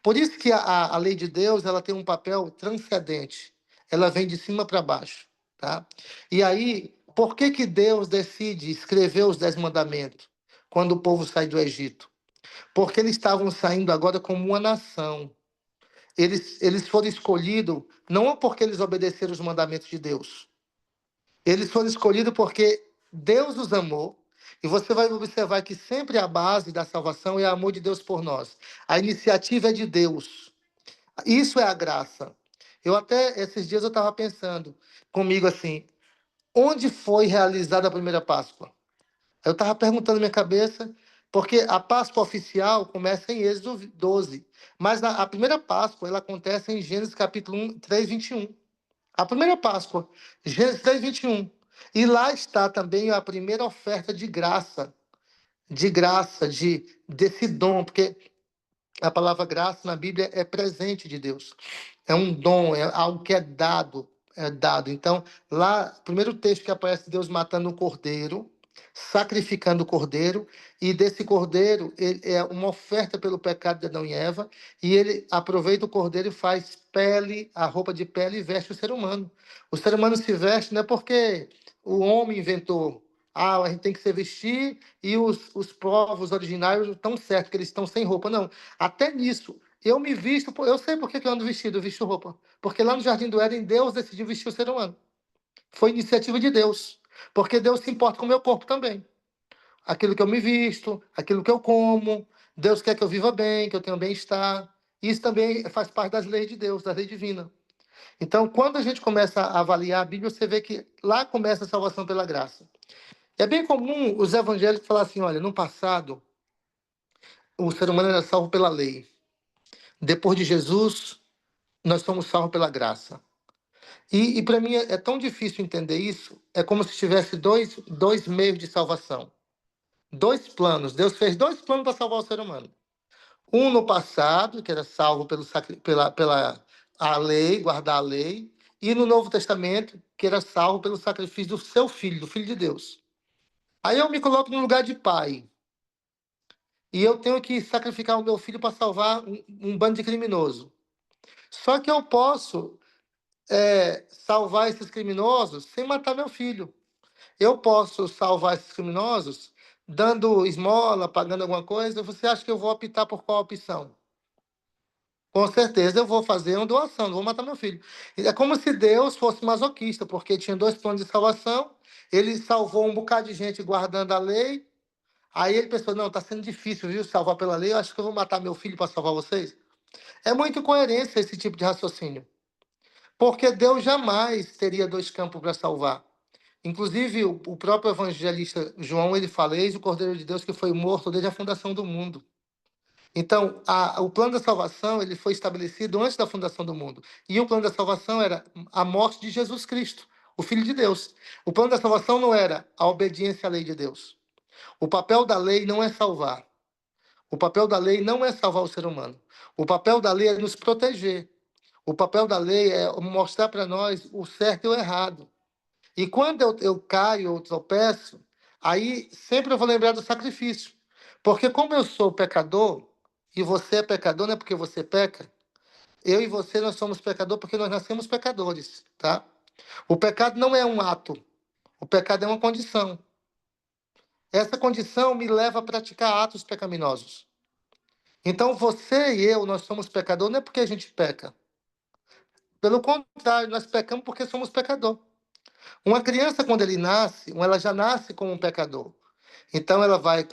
Por isso que a lei de Deus ela tem um papel transcendente. Ela vem de cima para baixo. Tá? E aí, por que Deus decide escrever os 10 mandamentos quando o povo sai do Egito? Porque eles estavam saindo agora como uma nação. Eles foram escolhidos não porque eles obedeceram os mandamentos de Deus. Eles foram escolhidos porque Deus os amou E você vai observar que sempre a base da salvação é o amor de Deus por nós. A iniciativa é de Deus. Isso é a graça. Eu até, esses dias eu estava pensando comigo assim, onde foi realizada a primeira Páscoa? Eu estava perguntando na minha cabeça, porque a Páscoa oficial começa em Êxodo 12, mas a primeira Páscoa ela acontece em Gênesis capítulo 1, 3, 21. A primeira Páscoa, Gênesis 3, 21. E lá está também a primeira oferta de graça, desse dom, porque a palavra graça na Bíblia é presente de Deus. É um dom, é algo que é dado, é dado. Então, lá, o primeiro texto que aparece Deus matando um cordeiro, sacrificando o cordeiro, e desse cordeiro ele é uma oferta pelo pecado de Adão e Eva, e ele aproveita o cordeiro e faz pele, a roupa de pele e veste o ser humano. O ser humano se veste não é porque o homem inventou. Ah, a gente tem que se vestir e os povos originários estão certos, que eles estão sem roupa. Não. Até nisso, eu me visto, eu sei por que eu ando vestido, eu visto roupa. Porque lá no Jardim do Éden, Deus decidiu vestir o ser humano. Foi iniciativa de Deus. Porque Deus se importa com o meu corpo também. Aquilo que eu me visto, aquilo que eu como. Deus quer que eu viva bem, que eu tenha bem-estar. Isso também faz parte das leis de Deus, da lei divina. Então, quando a gente começa a avaliar a Bíblia, você vê que lá começa a salvação pela graça. É bem comum os evangélicos falar assim, olha, no passado, o ser humano era salvo pela lei. Depois de Jesus, nós somos salvos pela graça. E para mim é tão difícil entender isso. É como se tivesse dois meios de salvação. Dois planos. Deus fez dois planos para salvar o ser humano. Um no passado, que era salvo pela a lei, guardar a lei. E no Novo Testamento, que era salvo pelo sacrifício do seu filho, do Filho de Deus. Aí eu me coloco no lugar de pai. E eu tenho que sacrificar o meu filho para salvar um bando de criminoso. Só que eu posso salvar esses criminosos sem matar meu filho. Eu posso salvar esses criminosos dando esmola, pagando alguma coisa. Você acha que eu vou optar por qual opção? Com certeza eu vou fazer uma doação, não vou matar meu filho. É como se Deus fosse masoquista, porque tinha dois planos de salvação. Ele salvou um bocado de gente guardando a lei. Aí ele pensou, não, está sendo difícil, viu, salvar pela lei. Eu acho que eu vou matar meu filho para salvar vocês. É muita incoerência esse tipo de raciocínio. Porque Deus jamais teria dois campos para salvar. Inclusive, o próprio evangelista João, ele fala, eis o Cordeiro de Deus que foi morto desde a fundação do mundo. Então, o plano da salvação ele foi estabelecido antes da fundação do mundo. E o plano da salvação era a morte de Jesus Cristo, o Filho de Deus. O plano da salvação não era a obediência à lei de Deus. O papel da lei não é salvar. O papel da lei não é salvar o ser humano. O papel da lei é nos proteger. O papel da lei é mostrar para nós o certo e o errado. E quando eu caio, eu tropeço, aí sempre eu vou lembrar do sacrifício. Porque como eu sou pecador, e você é pecador, não é porque você peca, eu e você nós somos pecadores porque nós nascemos pecadores, tá? O pecado não é um ato, o pecado é uma condição. Essa condição me leva a praticar atos pecaminosos. Então você e eu, nós somos pecadores não é porque a gente peca. Pelo contrário, nós pecamos porque somos pecadores. Uma criança, quando ele nasce, ela já nasce como um pecador. Então, ela vai,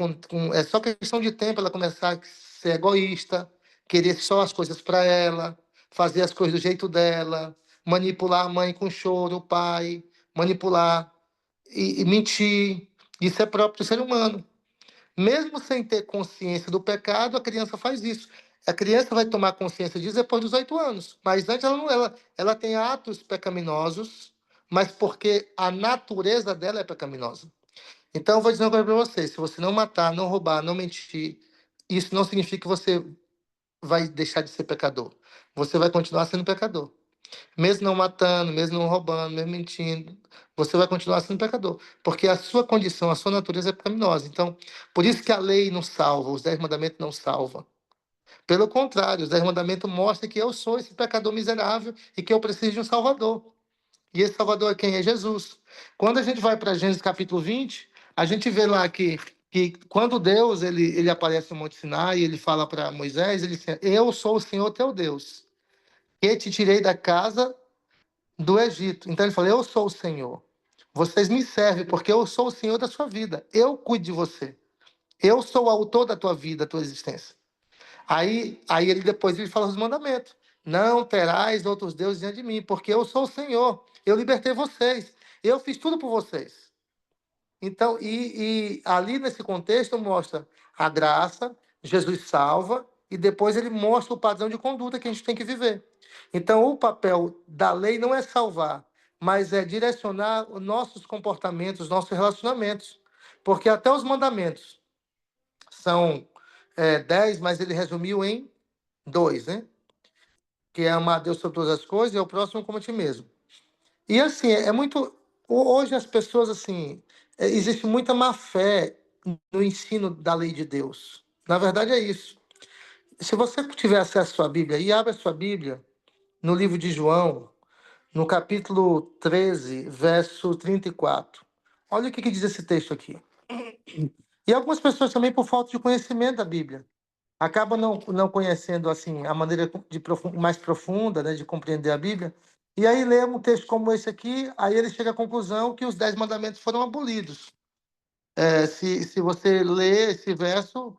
é só questão de tempo ela começar a ser egoísta, querer só as coisas para ela, fazer as coisas do jeito dela, manipular a mãe com choro, o pai, manipular e mentir. Isso é próprio do ser humano. Mesmo sem ter consciência do pecado, a criança faz isso. A criança vai tomar consciência disso depois dos 8 anos. Mas antes ela não, ela tem atos pecaminosos, mas porque a natureza dela é pecaminosa. Então, eu vou dizer uma coisa para você: se você não matar, não roubar, não mentir, isso não significa que você vai deixar de ser pecador. Você vai continuar sendo pecador. Mesmo não matando, mesmo não roubando, mesmo mentindo, você vai continuar sendo pecador. Porque a sua condição, a sua natureza é pecaminosa. Então, por isso que a lei não salva, os 10 mandamentos não salvam. Pelo contrário, os 10 mandamentos mostram que eu sou esse pecador miserável e que eu preciso de um Salvador. E esse Salvador é quem? É Jesus. Quando a gente vai para Gênesis capítulo 20, a gente vê lá que quando Deus ele aparece no Monte Sinai, ele fala para Moisés, ele diz, eu sou o Senhor teu Deus, que te tirei da casa do Egito. Então ele fala, eu sou o Senhor. Vocês me servem porque eu sou o Senhor da sua vida. Eu cuido de você. Eu sou o autor da tua vida, da tua existência. Aí ele depois ele fala os mandamentos. Não terás outros deuses diante de mim, porque eu sou o Senhor. Eu libertei vocês. Eu fiz tudo por vocês. Então, e ali nesse contexto mostra a graça, Jesus salva, e depois ele mostra o padrão de conduta que a gente tem que viver. Então, o papel da lei não é salvar, mas é direcionar os nossos comportamentos, os nossos relacionamentos. Porque até os mandamentos são 10, mas ele resumiu em 2, né? Que é amar a Deus sobre todas as coisas e ao próximo como a ti mesmo. E assim, é muito. Hoje as pessoas, assim, existe muita má fé no ensino da lei de Deus. Na verdade, é isso. Se você tiver acesso à sua Bíblia, e abre a sua Bíblia no livro de João, no capítulo 13, verso 34. Olha o que diz esse texto aqui. E algumas pessoas também, por falta de conhecimento da Bíblia, acabam não conhecendo assim a maneira mais profunda, né, de compreender a Bíblia. E aí lê um texto como esse aqui, aí ele chega à conclusão que os 10 mandamentos foram abolidos. Se você lê esse verso,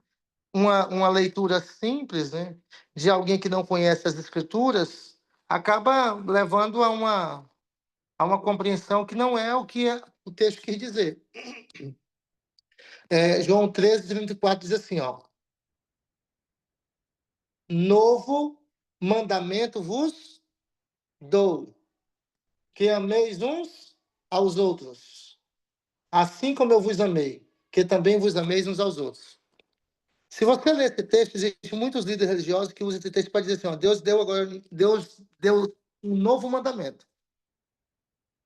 uma leitura simples, né, de alguém que não conhece as Escrituras, acaba levando a uma compreensão que não é o que o texto quer dizer. João 13, 34 diz assim, ó: Novo mandamento vos dou, que ameis uns aos outros, assim como eu vos amei, que também vos ameis uns aos outros. Se você ler esse texto, existem muitos líderes religiosos que usam esse texto para dizer assim, ó, Deus deu um novo mandamento.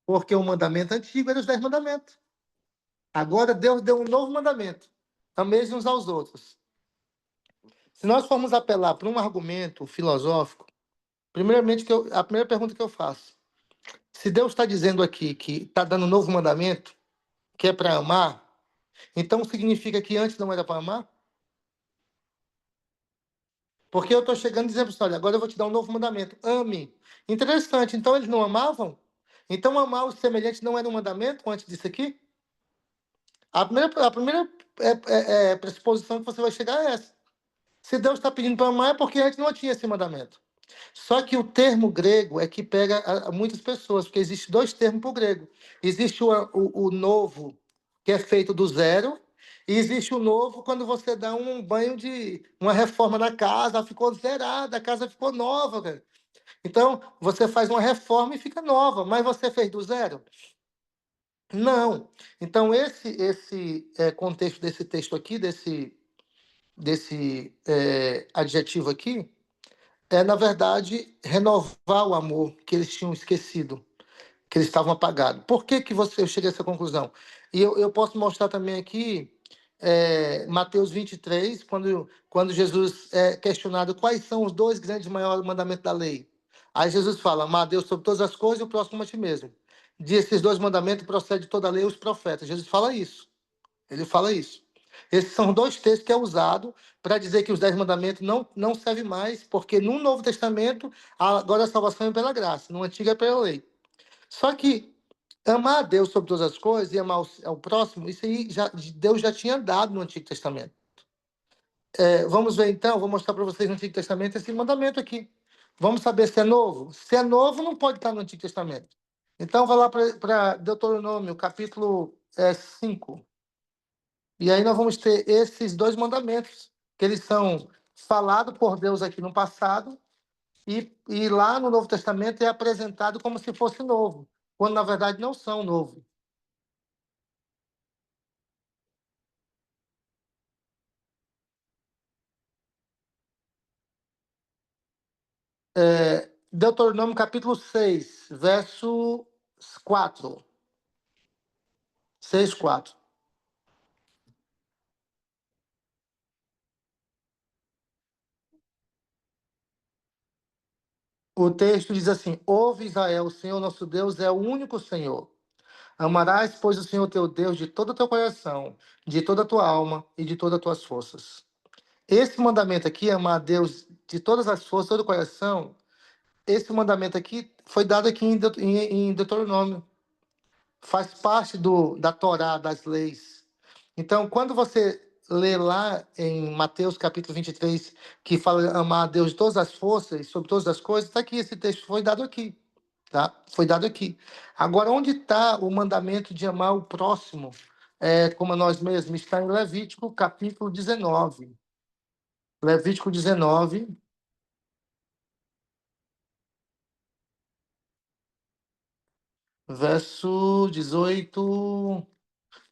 Porque o mandamento antigo era os 10 mandamentos. Agora Deus deu um novo mandamento. Ameis uns aos outros. Se nós formos apelar para um argumento filosófico, primeiramente, a primeira pergunta que eu faço: se Deus está dizendo aqui que está dando um novo mandamento, que é para amar, então significa que antes não era para amar? Porque eu estou chegando dizendo assim, olha, agora eu vou te dar um novo mandamento: ame. Interessante, então eles não amavam? Então amar os semelhantes não era um mandamento antes disso aqui? A primeira pressuposição que você vai chegar é essa. Se Deus está pedindo para amar, é porque antes não tinha esse mandamento. Só que o termo grego é que pega a muitas pessoas, porque existe dois termos para o grego. Existe o novo, que é feito do zero, e existe o novo quando você dá um banho de uma reforma na casa, ela ficou zerada, a casa ficou nova, cara. Então, você faz uma reforma e fica nova, mas você fez do zero? Não. Então, esse contexto desse texto aqui, desse adjetivo aqui, na verdade, renovar o amor que eles tinham esquecido, que eles estavam apagados. Por que eu cheguei a essa conclusão? E eu posso mostrar também aqui Mateus 23, quando Jesus é questionado quais são os dois grandes maiores mandamentos da lei. Aí Jesus fala: amar a Deus sobre todas as coisas e o próximo a ti mesmo. Desses dois mandamentos procede toda a lei e os profetas. Jesus fala isso. Ele fala isso. Esses são dois textos que é usado para dizer que os 10 mandamentos não servem mais, porque no Novo Testamento, agora a salvação é pela graça, no Antigo é pela lei. Só que amar a Deus sobre todas as coisas e amar ao próximo, isso aí Deus já tinha dado no Antigo Testamento. Vamos ver então, vou mostrar para vocês no Antigo Testamento esse mandamento aqui. Vamos saber se é novo? Se é novo, não pode estar no Antigo Testamento. Então, vai lá para Deuteronômio, capítulo 5. E aí nós vamos ter esses dois mandamentos, que eles são falados por Deus aqui no passado, e lá no Novo Testamento é apresentado como se fosse novo, quando na verdade não são novo. Deuteronômio capítulo 6, verso 4. 6, 4. O texto diz assim: ouve Israel, o Senhor nosso Deus é o único Senhor. Amarás, pois, o Senhor teu Deus de todo o teu coração, de toda a tua alma e de todas as tuas forças. Esse mandamento aqui, amar a Deus de todas as forças, todo o coração, esse mandamento aqui foi dado aqui em Deuteronômio. faz parte da Torá, das leis. Então, quando você lê lá em Mateus capítulo 23, que fala amar a Deus de todas as forças e sobre todas as coisas, está aqui, esse texto foi dado aqui, tá? Foi dado aqui. Agora, onde está o mandamento de amar o próximo, como a nós mesmos? Está em Levítico capítulo 19. Levítico 19, verso 18.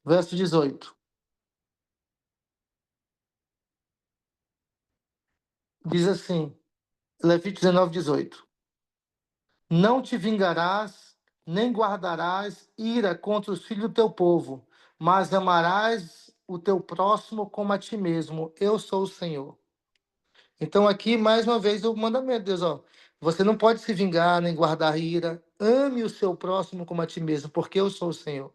Verso 18. Diz assim, Levítico 19, 18. Não te vingarás, nem guardarás ira contra os filhos do teu povo, mas amarás o teu próximo como a ti mesmo. Eu sou o Senhor. Então, aqui, mais uma vez, o mandamento, Deus, ó. Você não pode se vingar, nem guardar ira. Ame o seu próximo como a ti mesmo, porque eu sou o Senhor.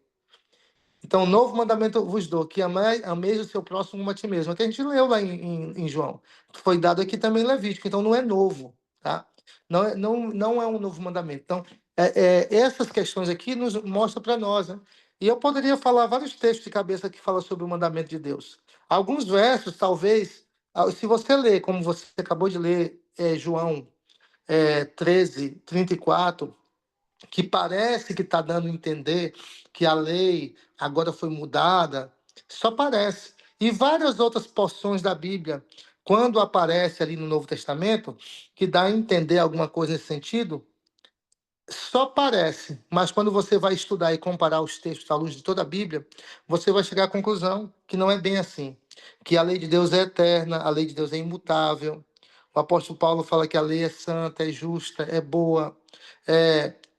Então, um novo mandamento eu vos dou, que ameis o seu próximo como a ti mesmo. É que a gente leu lá em João. Foi dado aqui também em Levítico, então não é novo, tá? Não é um novo mandamento. Então, essas questões aqui nos mostram para nós, né? E eu poderia falar vários textos de cabeça que falam sobre o mandamento de Deus. Alguns versos, talvez, se você ler, como você acabou de ler, João 13, 34, que parece que está dando a entender que a lei agora foi mudada, só parece. E várias outras porções da Bíblia, quando aparece ali no Novo Testamento, que dá a entender alguma coisa nesse sentido, só parece, mas quando você vai estudar e comparar os textos à luz de toda a Bíblia, você vai chegar à conclusão que não é bem assim. Que a lei de Deus é eterna, a lei de Deus é imutável. O apóstolo Paulo fala que a lei é santa, é justa, é boa.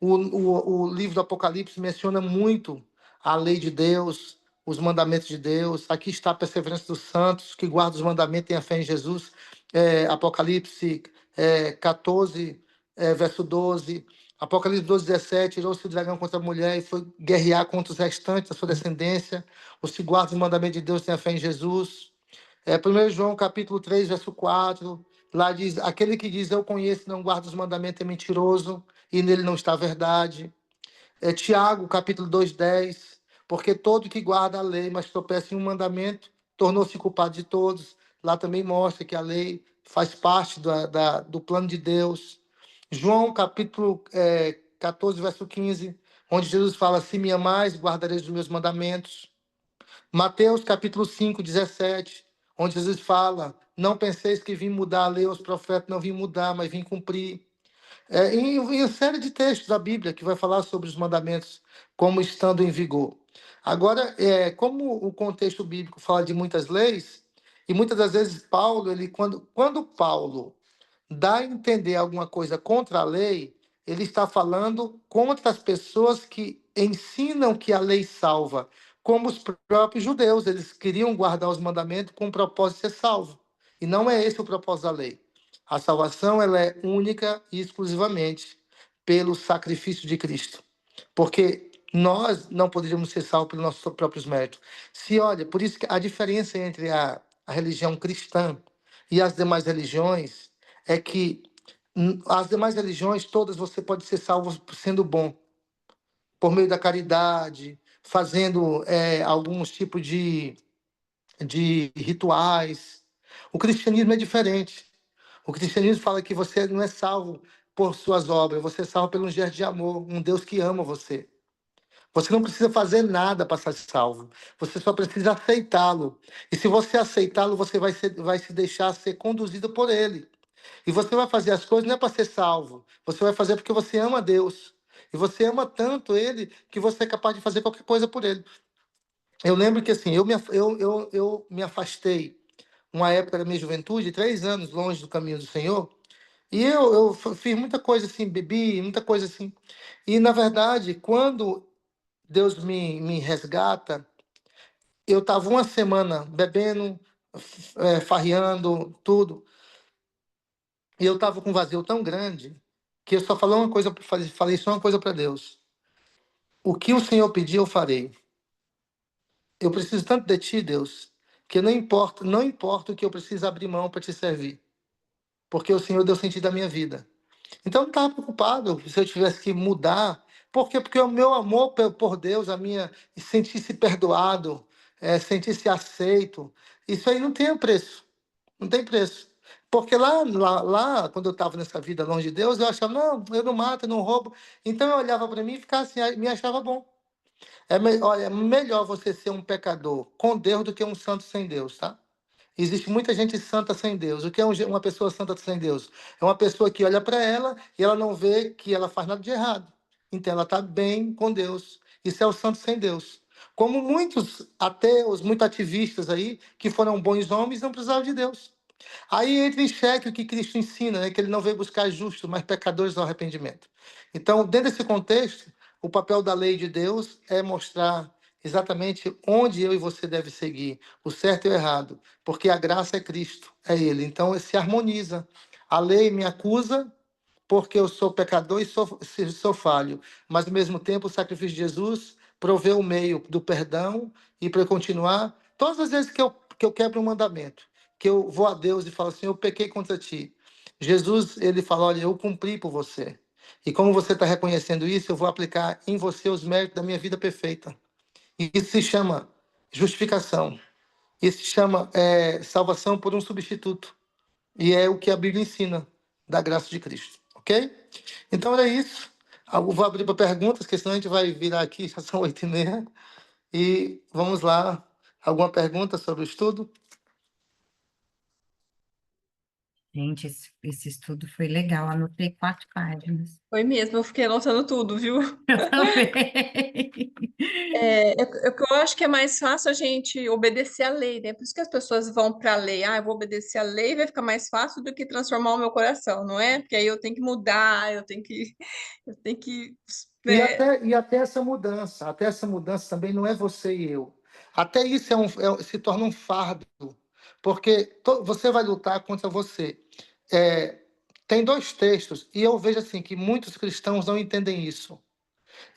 O livro do Apocalipse menciona muito a lei de Deus, os mandamentos de Deus. Aqui está a perseverança dos santos, que guardam os mandamentos e têm a fé em Jesus. Apocalipse 14, verso 12. Apocalipse 12, 17, irou-se o dragão contra a mulher e foi guerrear contra os restantes da sua descendência. Os que guardam os mandamentos de Deus têm a fé em Jesus. 1 João capítulo 3, verso 4, lá diz, aquele que diz eu conheço e não guarda os mandamentos é mentiroso e nele não está a verdade. Tiago capítulo 2, 10, porque todo que guarda a lei, mas tropeça em um mandamento, tornou-se culpado de todos. Lá também mostra que a lei faz parte do plano de Deus. João capítulo 14, verso 15, onde Jesus fala, se me amais, guardareis os meus mandamentos. Mateus capítulo 5, 17, onde Jesus fala, não penseis que vim mudar a lei aos profetas, não vim mudar, mas vim cumprir. Em uma série de textos da Bíblia que vai falar sobre os mandamentos como estando em vigor. Agora, como o contexto bíblico fala de muitas leis, e muitas das vezes Paulo, quando Paulo dá a entender alguma coisa contra a lei, ele está falando contra as pessoas que ensinam que a lei salva, como os próprios judeus, eles queriam guardar os mandamentos com o propósito de ser salvo. E não é esse o propósito da lei. A salvação ela é única e exclusivamente pelo sacrifício de Cristo. Porque nós não poderíamos ser salvos pelos nossos próprios méritos. Olha, por isso que a diferença entre a religião cristã e as demais religiões é que as demais religiões, todas você pode ser salvo sendo bom, por meio da caridade, fazendo alguns tipos de rituais. O cristianismo é diferente. O cristianismo fala que você não é salvo por suas obras, você é salvo pelo gesto de amor, um Deus que ama você. Você não precisa fazer nada para ser salvo. Você só precisa aceitá-lo. E se você aceitá-lo, você vai se deixar ser conduzido por ele. E você vai fazer as coisas não é para ser salvo. Você vai fazer porque você ama Deus. E você ama tanto ele que você é capaz de fazer qualquer coisa por ele. Eu lembro que assim, eu me afastei uma época da minha juventude, 3 anos longe do caminho do Senhor. E eu fiz muita coisa assim, bebi, muita coisa assim. E, na verdade, quando Deus me resgata, eu estava uma semana bebendo, farreando, tudo. E eu estava com um vazio tão grande que eu só falei só uma coisa para Deus. O que o Senhor pedir, eu farei. Eu preciso tanto de ti, Deus, que não importa o que eu preciso abrir mão para te servir. Porque o Senhor deu sentido à minha vida. Então eu não estava preocupado se eu tivesse que mudar Por quê? Porque o meu amor por Deus, a minha sentir-se perdoado, sentir-se aceito, isso aí não tem preço. Não tem preço. Porque lá quando eu estava nessa vida longe de Deus, eu achava, não, eu não mato, eu não roubo. Então eu olhava para mim e ficava assim, me achava bom. Olha, é melhor você ser um pecador com Deus do que um santo sem Deus, tá? Existe muita gente santa sem Deus. O que é uma pessoa santa sem Deus? É uma pessoa que olha para ela e ela não vê que ela faz nada de errado. Então ela está bem com Deus. Isso é o santo sem Deus. Como muitos ateus, muitos ativistas aí, que foram bons homens, não precisavam de Deus. Aí entra em xeque o que Cristo ensina, né? Que ele não veio buscar justos, mas pecadores ao arrependimento. Então, dentro desse contexto, o papel da lei de Deus é mostrar exatamente onde eu e você deve seguir, o certo e o errado, porque a graça é Cristo, é Ele. Então, se harmoniza. A lei me acusa porque eu sou pecador e sou falho, mas ao mesmo tempo o sacrifício de Jesus proveu o meio do perdão e para eu continuar, todas as vezes que eu quebro um mandamento, que eu vou a Deus e falo assim, eu pequei contra ti. Jesus, ele fala, olha, eu cumpri por você. E como você está reconhecendo isso, eu vou aplicar em você os méritos da minha vida perfeita. E isso se chama justificação. Isso se chama salvação por um substituto. E é o que a Bíblia ensina da graça de Cristo. Ok? Então era isso. Eu vou abrir para perguntas, porque senão a gente vai virar aqui, já são 8h30. E vamos lá. Alguma pergunta sobre o estudo? Gente, esse estudo foi legal. Anotei 4 páginas. Foi mesmo, eu fiquei anotando tudo, viu? Eu também. Eu acho que é mais fácil a gente obedecer a lei, né? Por isso que as pessoas vão para a lei. Ah, eu vou obedecer a lei, vai ficar mais fácil do que transformar o meu coração, não é? Porque aí eu tenho que mudar, eu tenho que, E né? até essa mudança também não é você e eu. Até isso se torna um fardo, porque você vai lutar contra você. É, tem 2 textos, e eu vejo assim que muitos cristãos não entendem isso.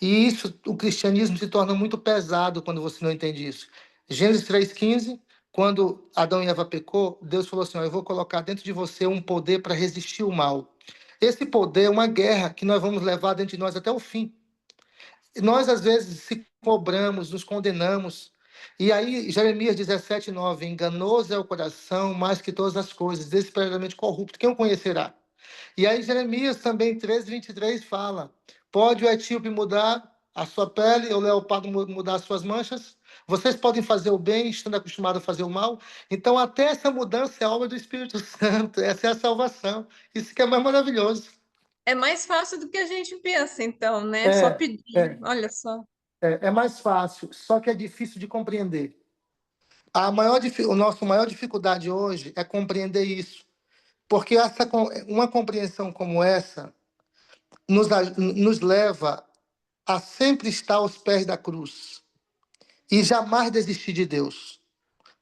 E isso, o cristianismo se torna muito pesado quando você não entende isso. Gênesis 3,15, quando Adão e Eva pecou, Deus falou assim, ó, eu vou colocar dentro de você um poder para resistir o mal. Esse poder é uma guerra que nós vamos levar dentro de nós até o fim. Nós, às vezes, se cobramos, nos condenamos. E aí, Jeremias 17,9, enganoso é o coração mais que todas as coisas, desesperadamente corrupto. Quem o conhecerá? E aí, Jeremias também, 13:23, fala: pode o etíope mudar a sua pele, ou o leopardo mudar as suas manchas? Vocês podem fazer o bem, estando acostumados a fazer o mal? Então, até essa mudança é obra do Espírito Santo, essa é a salvação. Isso que é mais maravilhoso. É mais fácil do que a gente pensa, então, né? Só É, pedir, é. olha só. É mais fácil, só que é difícil de compreender. O nosso maior dificuldade hoje é compreender isso, porque uma compreensão como essa nos leva a sempre estar aos pés da cruz e jamais desistir de Deus,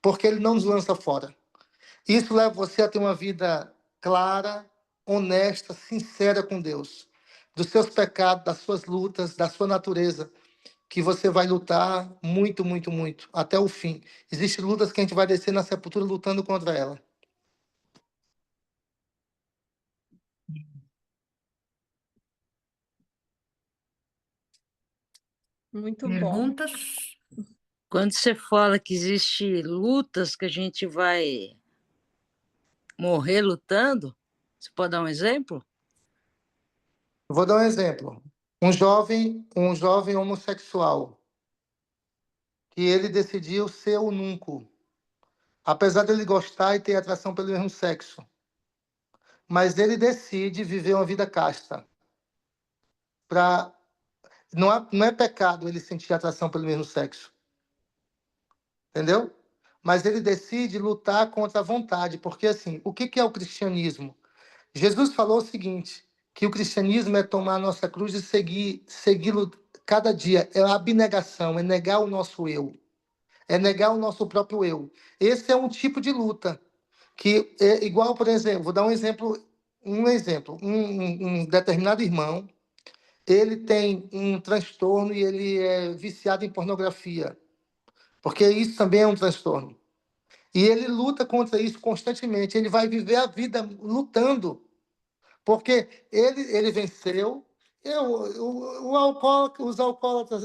porque Ele não nos lança fora. Isso leva você a ter uma vida clara, honesta, sincera com Deus, dos seus pecados, das suas lutas, da sua natureza, que você vai lutar muito, muito, muito, até o fim. Existem lutas que a gente vai descer na sepultura lutando contra ela. Muito bom. Perguntas? Quando você fala que existe lutas que a gente vai morrer lutando, você pode dar um exemplo? Vou dar um exemplo. Um jovem homossexual, que ele decidiu ser eunuco, apesar dele gostar e ter atração pelo mesmo sexo. Mas ele decide viver uma vida casta. Não é pecado ele sentir atração pelo mesmo sexo. Entendeu? Mas ele decide lutar contra a vontade, porque assim, o que é o cristianismo? Jesus falou o seguinte, que o cristianismo é tomar a nossa cruz e segui-lo cada dia, é a abnegação, é negar o nosso eu, é negar o nosso próprio eu. Esse é um tipo de luta, que é igual, por exemplo, vou dar um determinado irmão, ele tem um transtorno e ele é viciado em pornografia, porque isso também é um transtorno. E ele luta contra isso constantemente. Ele vai viver a vida lutando, porque ele venceu, Os alcoólatras,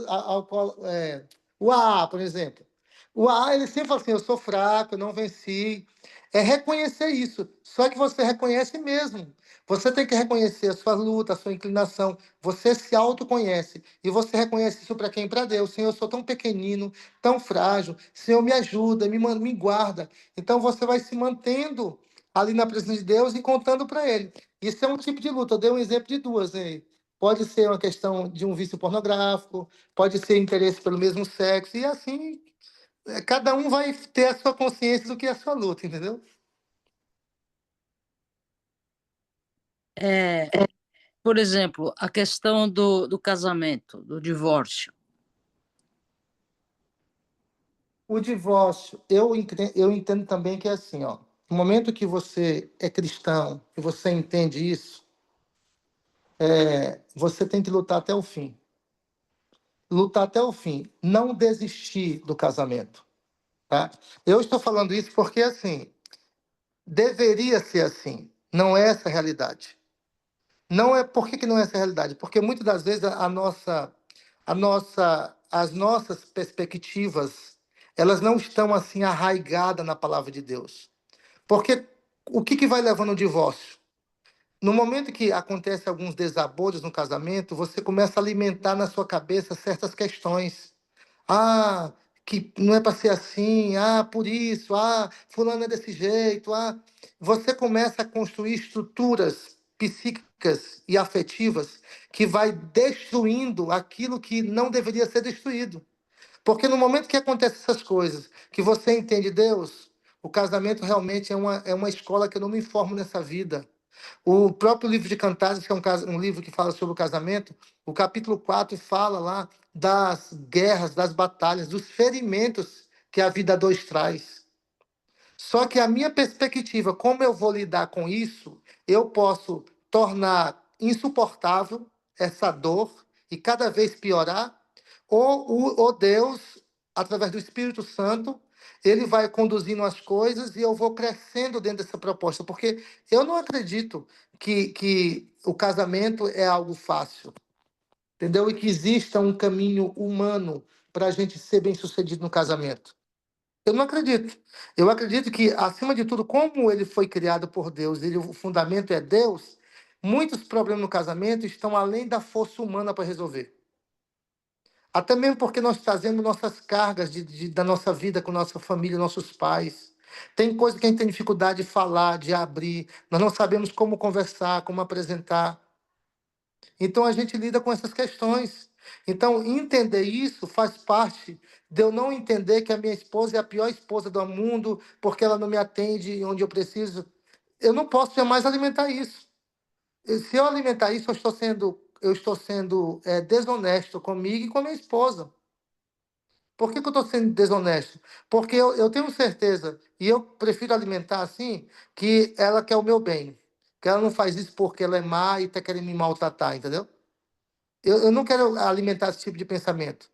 o AA, por exemplo. O AA, ele sempre fala assim, eu sou fraco, eu não venci. É reconhecer isso. Só que você reconhece mesmo. Você tem que reconhecer a sua luta, a sua inclinação. Você se autoconhece. E você reconhece isso para quem? Para Deus. Senhor, eu sou tão pequenino, tão frágil. Senhor, me ajuda, me guarda. Então você vai se mantendo ali na presença de Deus e contando para Ele. Isso é um tipo de luta. Eu dei um exemplo de duas, né? Pode ser uma questão de um vício pornográfico, pode ser interesse pelo mesmo sexo, e assim, cada um vai ter a sua consciência do que é a sua luta, entendeu? É, por exemplo, a questão do casamento, do divórcio. O divórcio, eu entendo também que é assim, ó. No momento que você é cristão e você entende isso, você tem que lutar até o fim. Lutar até o fim. Não desistir do casamento, tá? Eu estou falando isso porque, assim, deveria ser assim. Não é essa a realidade. Não é por que não é essa a realidade? Porque muitas das vezes as nossas perspectivas, elas não estão assim arraigadas na palavra de Deus. Porque o que vai levando ao divórcio? No momento que acontece alguns desaboros no casamento, você começa a alimentar na sua cabeça certas questões. Ah, que não é para ser assim. Ah, por isso. Ah, fulano é desse jeito. Ah, você começa a construir estruturas psíquicas e afetivas que vai destruindo aquilo que não deveria ser destruído. Porque no momento que acontecem essas coisas, que você entende Deus, o casamento realmente é uma escola que eu não me informo nessa vida. O próprio livro de Cantares, que é um livro que fala sobre o casamento, o capítulo 4 fala lá das guerras, das batalhas, dos ferimentos que a vida a dois traz. Só que a minha perspectiva, como eu vou lidar com isso, eu posso tornar insuportável essa dor e cada vez piorar, ou Deus, através do Espírito Santo, ele vai conduzindo as coisas e eu vou crescendo dentro dessa proposta, porque eu não acredito que o casamento é algo fácil, entendeu? E que exista um caminho humano para a gente ser bem-sucedido no casamento. Eu não acredito. Eu acredito que, acima de tudo, como ele foi criado por Deus, o fundamento é Deus, muitos problemas no casamento estão além da força humana para resolver. Até mesmo porque nós trazemos nossas cargas da nossa vida com nossa família, nossos pais. Tem coisa que a gente tem dificuldade de falar, de abrir. Nós não sabemos como conversar, como apresentar. Então a gente lida com essas questões. Então, entender isso faz parte de eu não entender que a minha esposa é a pior esposa do mundo, porque ela não me atende onde eu preciso. Eu não posso jamais alimentar isso. Se eu alimentar isso, eu estou sendo desonesto comigo e com a minha esposa. Por que eu estou sendo desonesto? Porque eu tenho certeza, e eu prefiro alimentar assim, que ela quer o meu bem. Que ela não faz isso porque ela é má e está querendo me maltratar, entendeu? Eu não quero alimentar esse tipo de pensamento.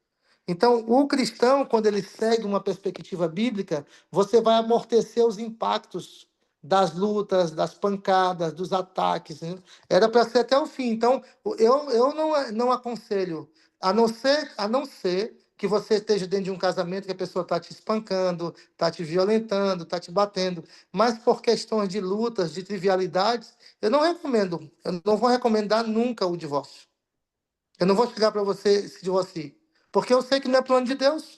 Então, o cristão, quando ele segue uma perspectiva bíblica, você vai amortecer os impactos das lutas, das pancadas, dos ataques, né? Era para ser até o fim. Então, eu não aconselho, a não ser que você esteja dentro de um casamento que a pessoa está te espancando, está te violentando, está te batendo. Mas por questões de lutas, de trivialidades, eu não recomendo. Eu não vou recomendar nunca o divórcio. Eu não vou chegar para você se divorcie, porque eu sei que não é plano de Deus.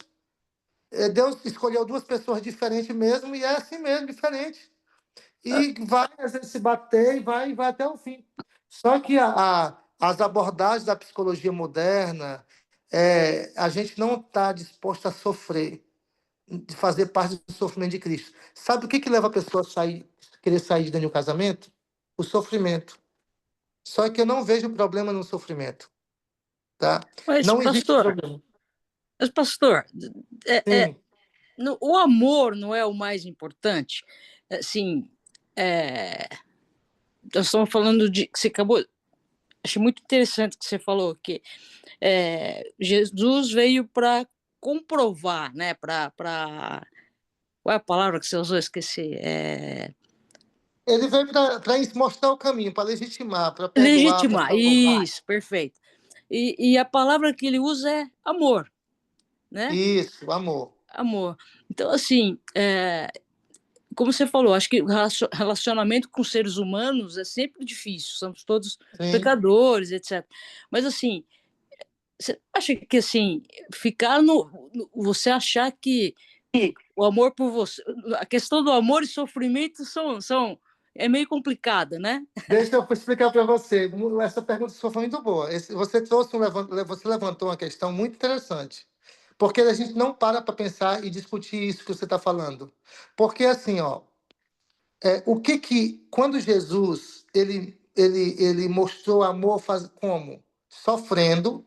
Deus escolheu duas pessoas diferentes mesmo, e é assim mesmo, diferente. E vai, às vezes, se bater e vai até o fim. Só que as abordagens da psicologia moderna, a gente não está disposto a sofrer, de fazer parte do sofrimento de Cristo. Sabe o que leva a pessoa querer sair de dentro de um casamento? O sofrimento. Só que eu não vejo problema no sofrimento. Tá? Mas, Não existe pastor, problema. é, Sim, o amor não é o mais importante? Assim, é, nós estamos falando de que você acabou. Achei muito interessante que você falou que Jesus veio para comprovar, né? Qual é a palavra que você usou? Esqueci. Ele veio para mostrar o caminho, para legitimar, para perdoar, para Legitimar, salvar. isso, perfeito. E a palavra que ele usa é amor, né? Isso, amor. Amor. Então, assim, como você falou, acho que o relacionamento com seres humanos é sempre difícil, somos todos Sim. pecadores, etc. Mas, assim, você acha que, assim, ficar você achar que o amor por você, a questão do amor e sofrimento é meio complicada, né? Deixa eu explicar para você. Essa pergunta sua foi muito boa. Você trouxe você levantou uma questão muito interessante. Porque a gente não para pensar e discutir isso que você está falando. Porque assim, ó, quando Jesus ele mostrou amor como? Sofrendo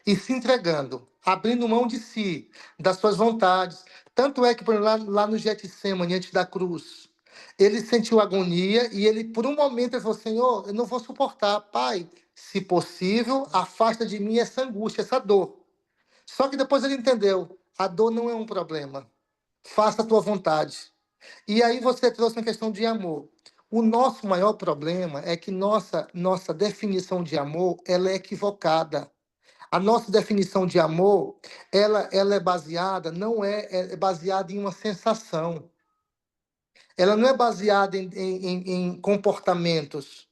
e se entregando, abrindo mão de si, das suas vontades. Tanto é que, por exemplo, lá no Getsemane, antes da cruz, ele sentiu agonia e ele, por um momento, ele falou: Senhor, eu não vou suportar. Pai, se possível, afasta de mim essa angústia, essa dor. Só que depois ele entendeu: a dor não é um problema. Faça a tua vontade. E aí você trouxe uma questão de amor. O nosso maior problema é que nossa definição de amor ela é equivocada. A nossa definição de amor, ela é baseada, não é baseada em uma sensação. Ela não é baseada em comportamentos.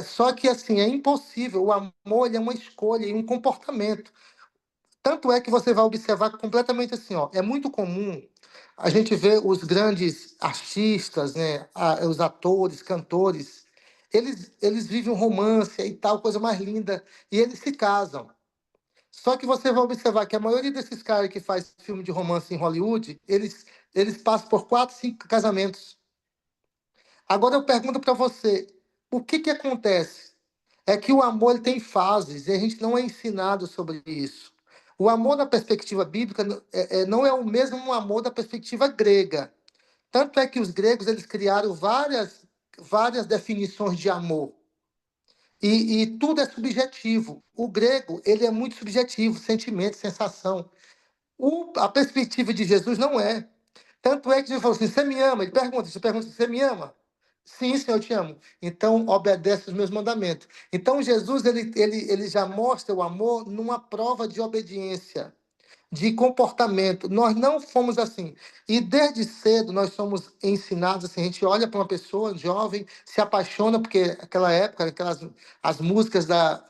Só que, assim, é impossível. O amor ele é uma escolha e um comportamento. Tanto é que você vai observar completamente assim, ó, é muito comum a gente ver os grandes artistas, né, os atores, cantores, eles vivem um romance e tal, coisa mais linda, e eles se casam. Só que você vai observar que a maioria desses caras que faz filme de romance em Hollywood, eles passam por 4, 5 casamentos. Agora eu pergunto para você, o que acontece? É que o amor ele tem fases e a gente não é ensinado sobre isso. O amor na perspectiva bíblica não é o mesmo amor da perspectiva grega. Tanto é que os gregos eles criaram várias definições de amor. E tudo é subjetivo. O grego ele é muito subjetivo, sentimento, sensação. A perspectiva de Jesus não é. Tanto é que Jesus falou assim: Você me ama? Ele pergunta: Você me ama? Sim, Senhor, eu te amo. Então, obedece os meus mandamentos. Então, Jesus ele já mostra o amor numa prova de obediência de comportamento. Nós não fomos assim. E desde cedo nós somos ensinados assim, a gente olha para uma pessoa jovem, se apaixona, porque aquela época, as músicas da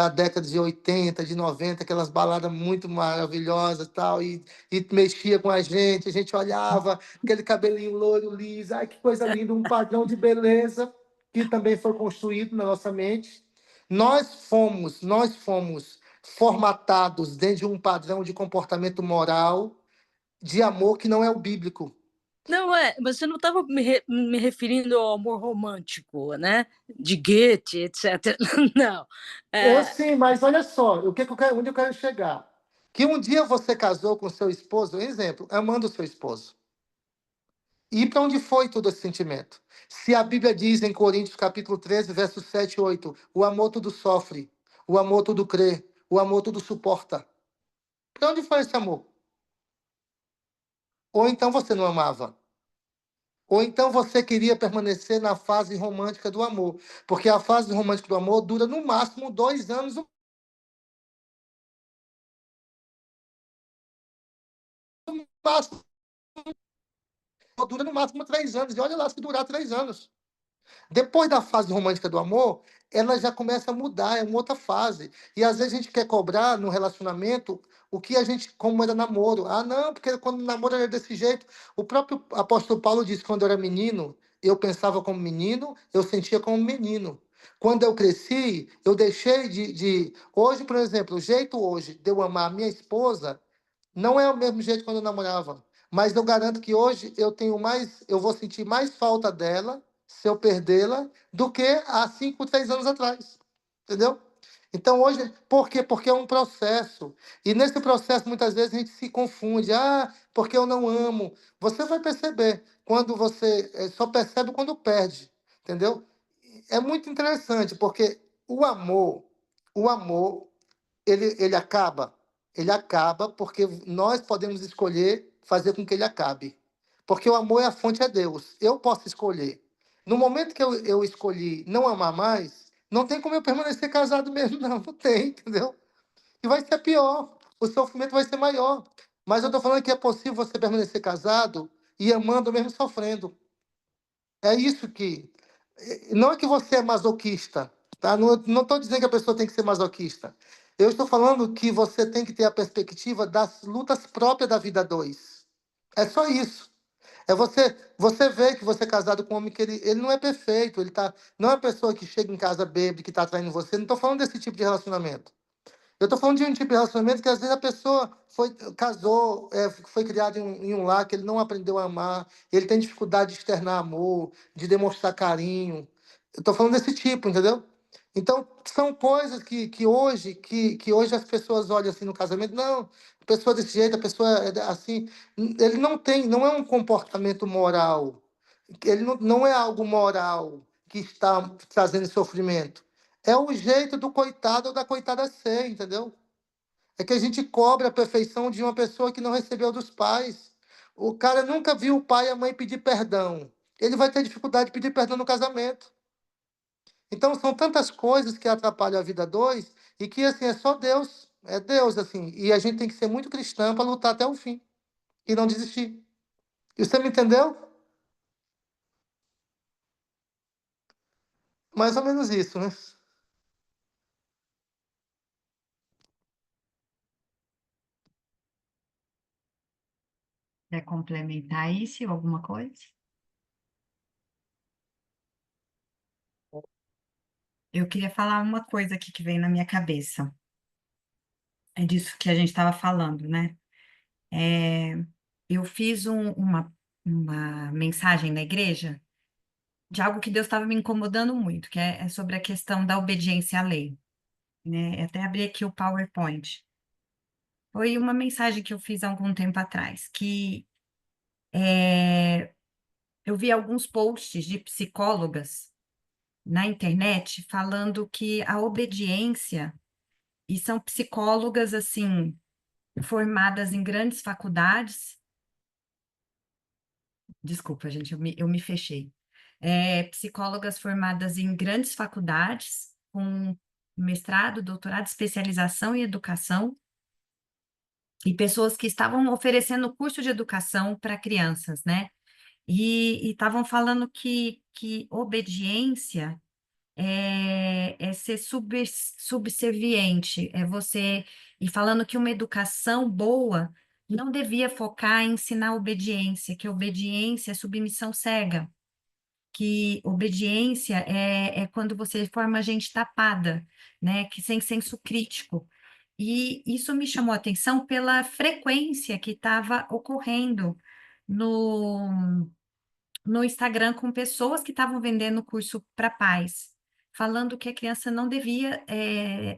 década de 80 de 90 aquelas baladas muito maravilhosas tal, e mexia com a gente olhava, aquele cabelinho loiro, liso, ai que coisa linda, um padrão de beleza que também foi construído na nossa mente. Nós fomos formatados dentro de um padrão de comportamento moral, de amor que não é o bíblico. Não, mas você não estava me referindo ao amor romântico, né? De Goethe, etc. Não. Ou É, sim, mas olha só, onde eu quero chegar? Que um dia você casou com seu esposo, exemplo, amando o seu esposo. E para onde foi todo esse sentimento? Se a Bíblia diz em Coríntios capítulo 13, versos 7 e 8, o amor tudo sofre, o amor tudo crê, o amor tudo suporta. Para onde foi esse amor? Ou então você não amava? Ou então você queria permanecer na fase romântica do amor. Porque a fase romântica do amor dura no máximo 2 anos, no máximo, dura no máximo 3 anos. E olha lá se durar 3 anos. Depois da fase romântica do amor, ela já começa a mudar, é uma outra fase. E às vezes a gente quer cobrar no relacionamento o que a gente, como era namoro. Ah, não, porque quando o namoro era desse jeito. O próprio apóstolo Paulo disse que quando eu era menino, eu pensava como menino, eu sentia como menino. Quando eu cresci, eu deixei Hoje, por exemplo, o jeito hoje de eu amar a minha esposa não é o mesmo jeito quando eu namorava. Mas eu garanto que hoje eu vou sentir mais falta dela se eu perdê-la do que há 5, 3 anos atrás. Entendeu? Então hoje, por quê? Porque é um processo. E nesse processo, muitas vezes, a gente se confunde. Ah, porque eu não amo. Você vai perceber quando você só percebe quando perde. Entendeu? É muito interessante, porque o amor ele acaba. Ele acaba porque nós podemos escolher fazer com que ele acabe. Porque o amor é a fonte a Deus. Eu posso escolher. No momento que eu escolhi não amar mais, não tem como eu permanecer casado mesmo, não. Não tem, entendeu? E vai ser pior. O sofrimento vai ser maior. Mas eu estou falando que é possível você permanecer casado e amando mesmo sofrendo. É isso que. Não é que você é masoquista, tá? Não estou dizendo que a pessoa tem que ser masoquista. Eu estou falando que você tem que ter a perspectiva das lutas próprias da vida a dois. É só isso. É você vê que você é casado com um homem que ele não é perfeito, não é uma pessoa que chega em casa bêbado, que está traindo você. Não estou falando desse tipo de relacionamento. Eu estou falando de um tipo de relacionamento que às vezes a pessoa casou, foi criado em um lar que ele não aprendeu a amar, ele tem dificuldade de externar amor, de demonstrar carinho. Eu estou falando desse tipo, entendeu? Então, são coisas que hoje as pessoas olham assim no casamento, não, a pessoa desse jeito, a pessoa é assim, ele não é um comportamento moral, ele não é algo moral que está trazendo sofrimento. É o jeito do coitado ou da coitada ser, entendeu? É que a gente cobra a perfeição de uma pessoa que não recebeu dos pais. O cara nunca viu o pai e a mãe pedir perdão. Ele vai ter dificuldade de pedir perdão no casamento. Então, são tantas coisas que atrapalham a vida a dois e que, assim, é só Deus. É Deus, assim. E a gente tem que ser muito cristão para lutar até o fim e não desistir. E você me entendeu? Mais ou menos isso, né? Quer complementar isso ou alguma coisa? Eu queria falar uma coisa aqui que veio na minha cabeça. É disso que a gente estava falando, né? É, eu fiz uma mensagem na igreja de algo que Deus estava me incomodando muito, que é sobre a questão da obediência à lei, né? Eu até abri aqui o PowerPoint. Foi uma mensagem que eu fiz há algum tempo atrás, que eu vi alguns posts de psicólogas na internet falando que a obediência, e são psicólogas assim, formadas em grandes faculdades. Desculpa, gente, eu me fechei. Psicólogas formadas em grandes faculdades, com mestrado, doutorado, especialização em educação, e pessoas que estavam oferecendo curso de educação para crianças, né? E estavam falando que obediência é ser subserviente, é você, e falando que uma educação boa não devia focar em ensinar obediência, que obediência é submissão cega, que obediência é quando você forma gente tapada, né, que sem senso crítico. E isso me chamou a atenção pela frequência que estava ocorrendo no no Instagram com pessoas que estavam vendendo curso para pais, falando que a criança não devia,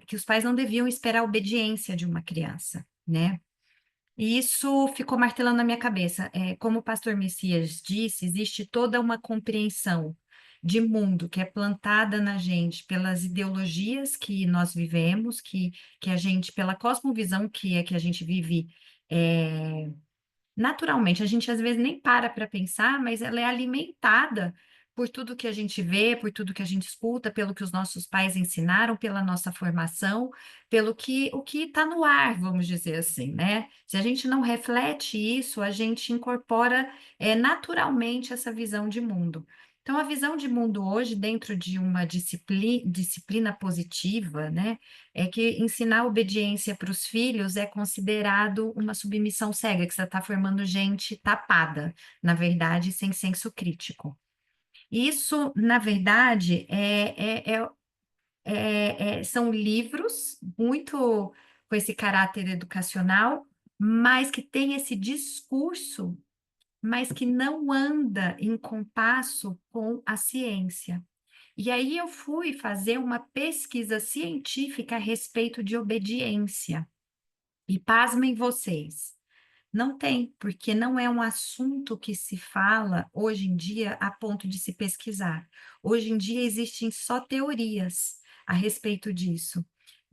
que os pais não deviam esperar a obediência de uma criança, né? E isso ficou martelando na minha cabeça. Como o pastor Messias disse, existe toda uma compreensão de mundo que é plantada na gente pelas ideologias que nós vivemos, que a gente, pela cosmovisão que a gente vive, é, naturalmente, a gente às vezes nem para pensar, mas ela é alimentada por tudo que a gente vê, por tudo que a gente escuta, pelo que os nossos pais ensinaram, pela nossa formação, pelo que o que está no ar, vamos dizer assim, né? Se a gente não reflete isso, a gente incorpora naturalmente essa visão de mundo. Então, a visão de mundo hoje, dentro de uma disciplina positiva, né? É que ensinar obediência para os filhos é considerado uma submissão cega, que você está formando gente tapada, na verdade, sem senso crítico. Isso, na verdade, são livros muito com esse caráter educacional, mas que tem esse discurso, mas que não anda em compasso com a ciência. E aí eu fui fazer uma pesquisa científica a respeito de obediência. E pasmem vocês, não tem, porque não é um assunto que se fala hoje em dia a ponto de se pesquisar. Hoje em dia existem só teorias a respeito disso.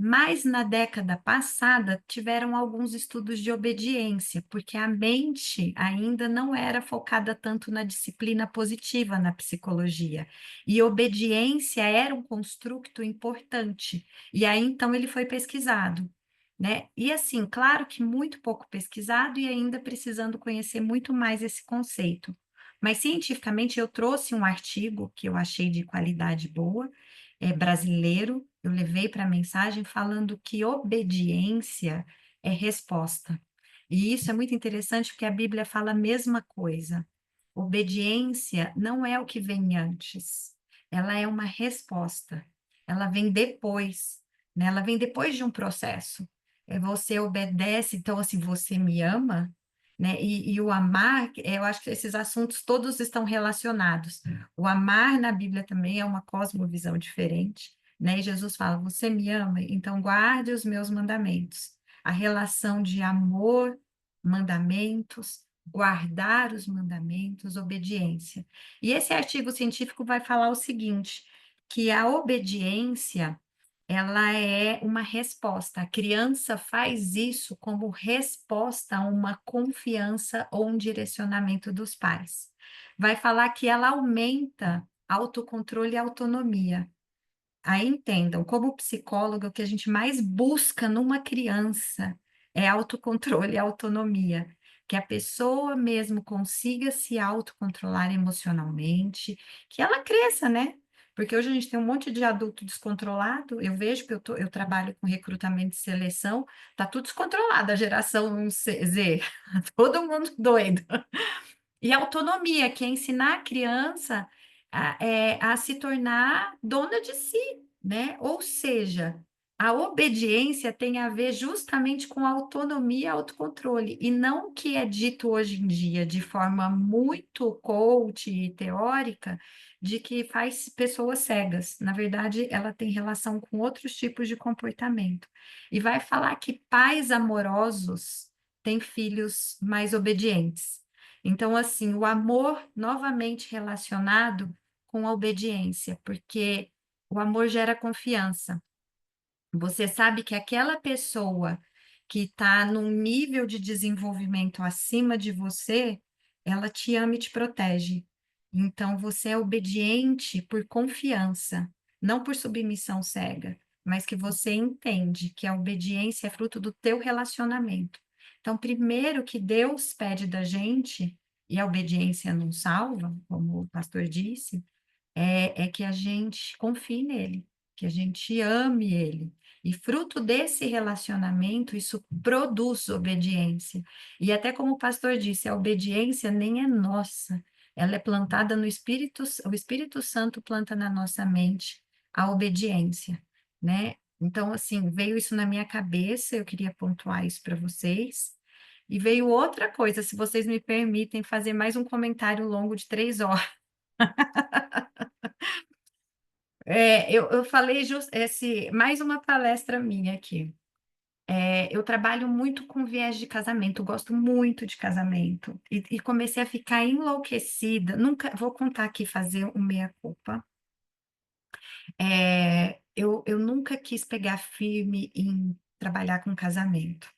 Mas na década passada tiveram alguns estudos de obediência, porque a mente ainda não era focada tanto na disciplina positiva na psicologia. E obediência era um construto importante. E aí então ele foi pesquisado, né? E assim, claro que muito pouco pesquisado e ainda precisando conhecer muito mais esse conceito. Mas cientificamente eu trouxe um artigo que eu achei de qualidade boa, brasileiro, eu levei para a mensagem falando que obediência é resposta. E isso é muito interessante porque a Bíblia fala a mesma coisa. Obediência não é o que vem antes, ela é uma resposta. Ela vem depois, né? Ela vem depois de um processo. Você obedece, então, assim, você me ama, né? E o amar, eu acho que esses assuntos todos estão relacionados. O amar na Bíblia também é uma cosmovisão diferente, né? E Jesus fala: Você me ama, então guarde os meus mandamentos. A relação de amor, mandamentos, guardar os mandamentos, obediência. E esse artigo científico vai falar o seguinte, que a obediência ela é uma resposta. A criança faz isso como resposta a uma confiança ou um direcionamento dos pais. Vai falar que ela aumenta autocontrole e autonomia. Aí entendam, como psicóloga, o que a gente mais busca numa criança é autocontrole e autonomia, que a pessoa mesmo consiga se autocontrolar emocionalmente, que ela cresça, né? Porque hoje a gente tem um monte de adulto descontrolado, eu vejo que eu trabalho com recrutamento e seleção, tá tudo descontrolado, a geração Z, todo mundo doido. E autonomia, que é ensinar a criança a se tornar dona de si, né? Ou seja, a obediência tem a ver justamente com autonomia e autocontrole, e não o que é dito hoje em dia de forma muito coach e teórica, de que faz pessoas cegas. Na verdade, ela tem relação com outros tipos de comportamento. E vai falar que pais amorosos têm filhos mais obedientes. Então, assim, o amor novamente relacionado com a obediência, porque o amor gera confiança. Você sabe que aquela pessoa que está num nível de desenvolvimento acima de você, ela te ama e te protege. Então, você é obediente por confiança, não por submissão cega, mas que você entende que a obediência é fruto do teu relacionamento. Então, primeiro que Deus pede da gente, e a obediência não salva, como o pastor disse, é que a gente confie nele, que a gente ame ele. E fruto desse relacionamento, isso produz obediência. E até como o pastor disse, a obediência nem é nossa, ela é plantada no Espírito, o Espírito Santo planta na nossa mente a obediência, né? Então, assim, veio isso na minha cabeça, eu queria pontuar isso para vocês. E veio outra coisa, se vocês me permitem fazer mais um comentário longo de 3 horas. Eu falei mais uma palestra minha aqui. Eu trabalho muito com viés de casamento, gosto muito de casamento, e comecei a ficar enlouquecida. Nunca vou contar aqui, fazer o meia-culpa. Eu nunca quis pegar firme em trabalhar com casamento,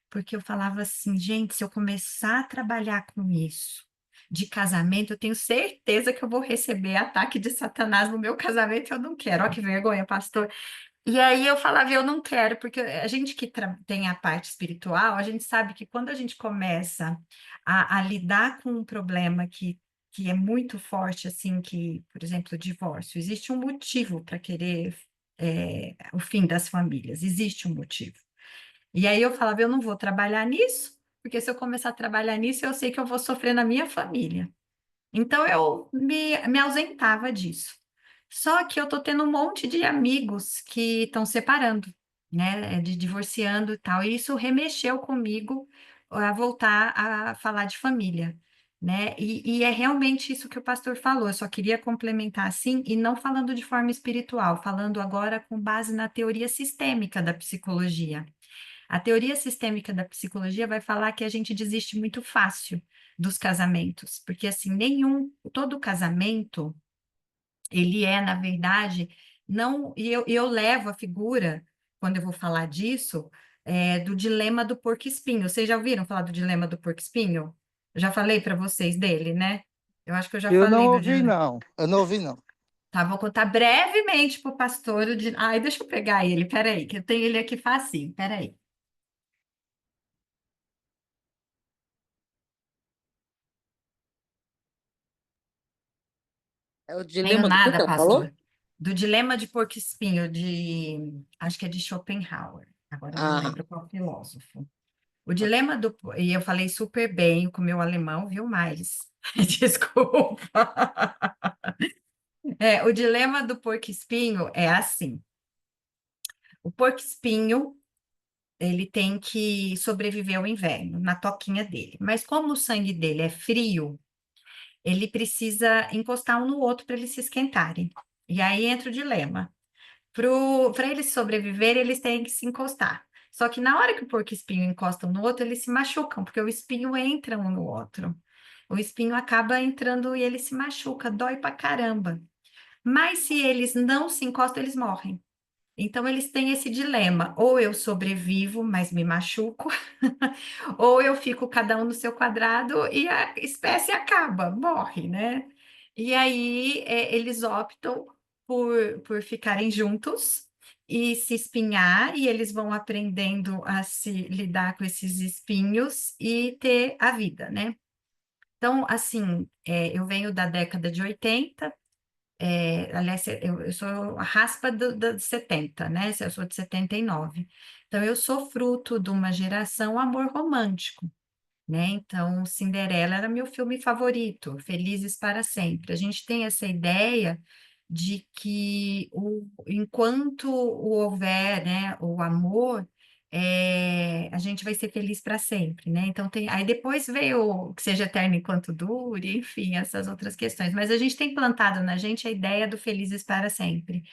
porque eu falava assim, gente, se eu começar a trabalhar com isso de casamento, eu tenho certeza que eu vou receber ataque de Satanás no meu casamento, eu não quero. Olha que vergonha, pastor. E aí eu falava, eu não quero, porque a gente que tem a parte espiritual, a gente sabe que quando a gente começa a lidar com um problema que é muito forte, assim, que, por exemplo, o divórcio, existe um motivo para querer o fim das famílias, existe um motivo. E aí eu falava, eu não vou trabalhar nisso, porque se eu começar a trabalhar nisso, eu sei que eu vou sofrer na minha família. Então eu me ausentava disso. Só que eu tô tendo um monte de amigos que estão separando, né, de divorciando e tal, e isso remexeu comigo a voltar a falar de família, né? E é realmente isso que o pastor falou. Eu só queria complementar assim, e não falando de forma espiritual, falando agora com base na teoria sistêmica da psicologia. A teoria sistêmica da psicologia vai falar que a gente desiste muito fácil dos casamentos, porque assim, todo casamento, ele é, na verdade, não, e eu levo a figura quando eu vou falar disso, do dilema do porco-espinho. Vocês já ouviram falar do dilema do porco-espinho? Eu já falei para vocês dele, né? Eu acho que eu já Eu não falei do ouvi, dilema. não. Eu não ouvi, não. Tá, vou contar brevemente para o pastor. Ai, deixa eu pegar ele, peraí, que eu tenho ele aqui facinho, peraí. É o Tenho dilema do que nada, ela falou? pastor. Do dilema de porco-espinho, acho que é de Schopenhauer. Agora eu não Ah, lembro qual filósofo. O dilema do. E eu falei super bem com o meu alemão, viu, Miles? Desculpa. O dilema do porco-espinho é assim: o porco-espinho ele tem que sobreviver ao inverno, na toquinha dele. Mas como o sangue dele é frio, ele precisa encostar um no outro para eles se esquentarem. E aí entra o dilema. Para eles sobreviverem, eles têm que se encostar. Só que na hora que o porco-espinho encosta um no outro, eles se machucam, porque o espinho entra um no outro. O espinho acaba entrando e ele se machuca, dói pra caramba. Mas se eles não se encostam, eles morrem. Então eles têm esse dilema: ou eu sobrevivo, mas me machuco, ou eu fico cada um no seu quadrado e a espécie acaba, morre, né? E aí eles optam por ficarem juntos e se espinhar, e eles vão aprendendo a se lidar com esses espinhos e ter a vida, né? Então, assim, eu venho da década de 80. Aliás, eu sou a raspa dos 70, né? Eu sou de 79. Então, eu sou fruto de uma geração amor romântico, né? Então, Cinderela era meu filme favorito, Felizes para Sempre. A gente tem essa ideia de que enquanto houver, né, o amor, a gente vai ser feliz para sempre, né? Então aí depois veio que seja eterno enquanto dure, enfim, essas outras questões. Mas a gente tem plantado na gente a ideia do felizes para sempre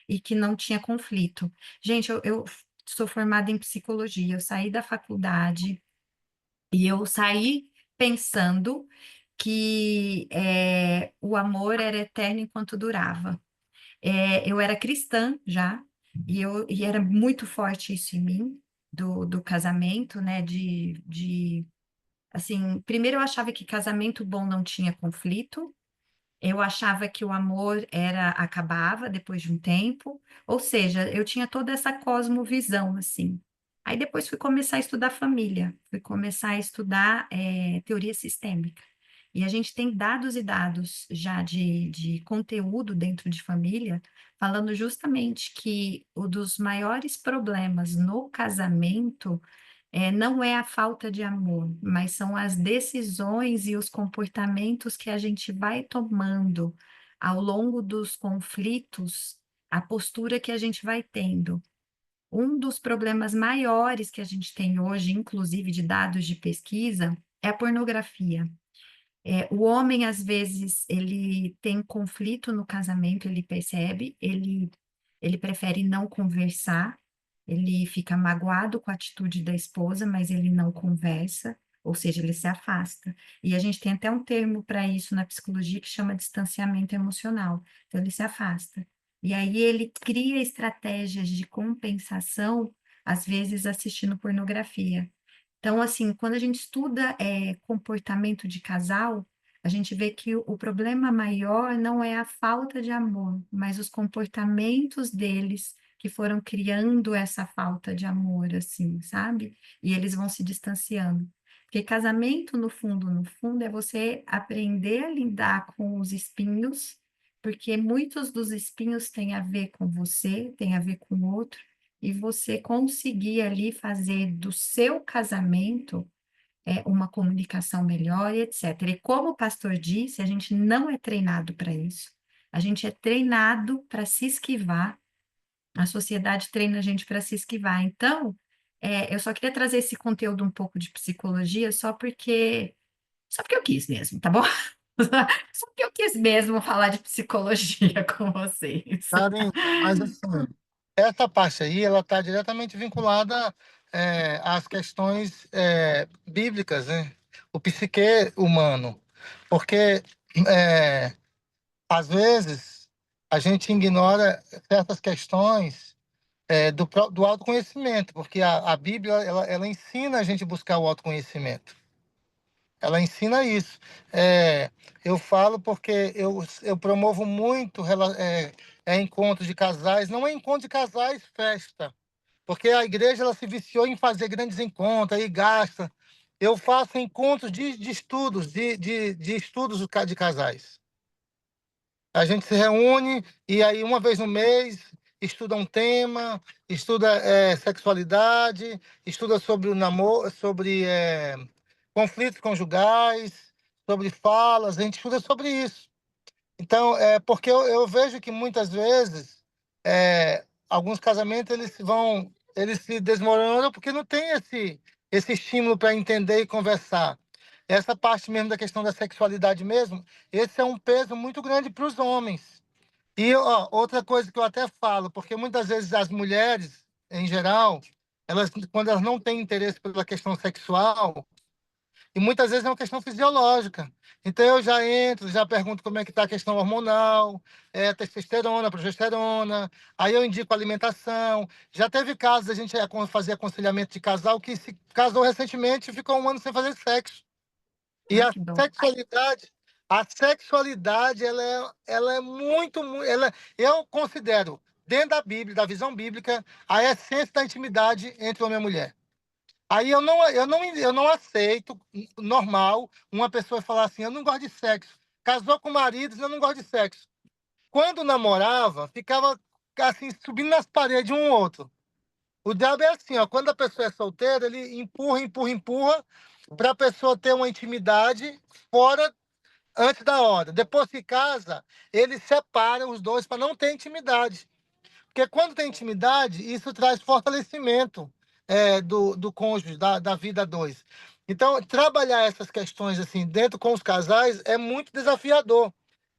e que não tinha conflito. Gente, eu sou formada em psicologia, eu saí da faculdade e eu saí pensando que o amor era eterno enquanto durava. Eu era cristã já, e era muito forte isso em mim, do casamento, né? Assim, primeiro eu achava que casamento bom não tinha conflito, eu achava que o amor acabava depois de um tempo, ou seja, eu tinha toda essa cosmovisão assim. Aí depois fui começar a estudar família, fui começar a estudar teoria sistêmica. E a gente tem dados e dados já de conteúdo dentro de família, falando justamente que um dos maiores problemas no casamento não é a falta de amor, mas são as decisões e os comportamentos que a gente vai tomando ao longo dos conflitos, a postura que a gente vai tendo. Um dos problemas maiores que a gente tem hoje, inclusive de dados de pesquisa, é a pornografia. O homem, às vezes, ele tem conflito no casamento, ele percebe, ele prefere não conversar, ele fica magoado com a atitude da esposa, mas ele não conversa, ou seja, ele se afasta. E a gente tem até um termo para isso na psicologia que chama distanciamento emocional. Então, ele se afasta. E aí ele cria estratégias de compensação, às vezes assistindo pornografia. Então, assim, quando a gente estuda comportamento de casal, a gente vê que o problema maior não é a falta de amor, mas os comportamentos deles que foram criando essa falta de amor, assim, sabe? E eles vão se distanciando. Porque casamento, no fundo, é você aprender a lidar com os espinhos, porque muitos dos espinhos têm a ver com você, têm a ver com o outro, e você conseguir ali fazer do seu casamento uma comunicação melhor e etc. E como o pastor disse, a gente não é treinado para isso. A gente é treinado para se esquivar. A sociedade treina a gente para se esquivar. Então, eu só queria trazer esse conteúdo um pouco de psicologia só porque eu quis mesmo, tá bom? Só porque eu quis mesmo falar de psicologia com vocês. Karen, mas assim, essa parte aí, ela está diretamente vinculada às questões bíblicas, né? O psique humano. Porque, é, às vezes, a gente ignora certas questões do autoconhecimento, porque a Bíblia ela ensina a gente a buscar o autoconhecimento. Ela ensina isso. Eu falo porque eu promovo muito encontros de casais. Não é encontro de casais, festa. Porque a igreja ela se viciou em fazer grandes encontros, aí gasta. Eu faço encontros de estudos, de estudos de casais. A gente se reúne e aí uma vez no mês estuda um tema, estuda sexualidade, estuda sobre o namoro, sobre conflitos conjugais, sobre falas, a gente estuda sobre isso. Então, porque eu vejo que muitas vezes alguns casamentos eles se desmoronam porque não tem esse estímulo para entender e conversar. Essa parte mesmo da questão da sexualidade mesmo, esse é um peso muito grande para os homens. E ó, outra coisa que eu até falo, porque muitas vezes as mulheres, em geral, quando elas não têm interesse pela questão sexual, e muitas vezes é uma questão fisiológica. Então eu já entro, já pergunto como é que está a questão hormonal, testosterona, progesterona, aí eu indico alimentação. Já teve casos a gente fazer aconselhamento de casal que se casou recentemente e ficou um ano sem fazer sexo. E Ai, que dó. a sexualidade, ela é eu considero, dentro da Bíblia, da visão bíblica, a essência da intimidade entre homem e mulher. Aí eu não aceito, normal, uma pessoa falar assim, eu não gosto de sexo. Casou com o marido, eu não gosto de sexo. Quando namorava, ficava assim, subindo nas paredes um ou outro. O diabo é assim, ó, quando a pessoa é solteira, ele empurra, empurra, empurra, para a pessoa ter uma intimidade fora antes da hora. Depois que casa, ele separa os dois para não ter intimidade. Porque quando tem intimidade, isso traz fortalecimento do cônjuge, da vida a dois. Então, trabalhar essas questões assim dentro com os casais é muito desafiador.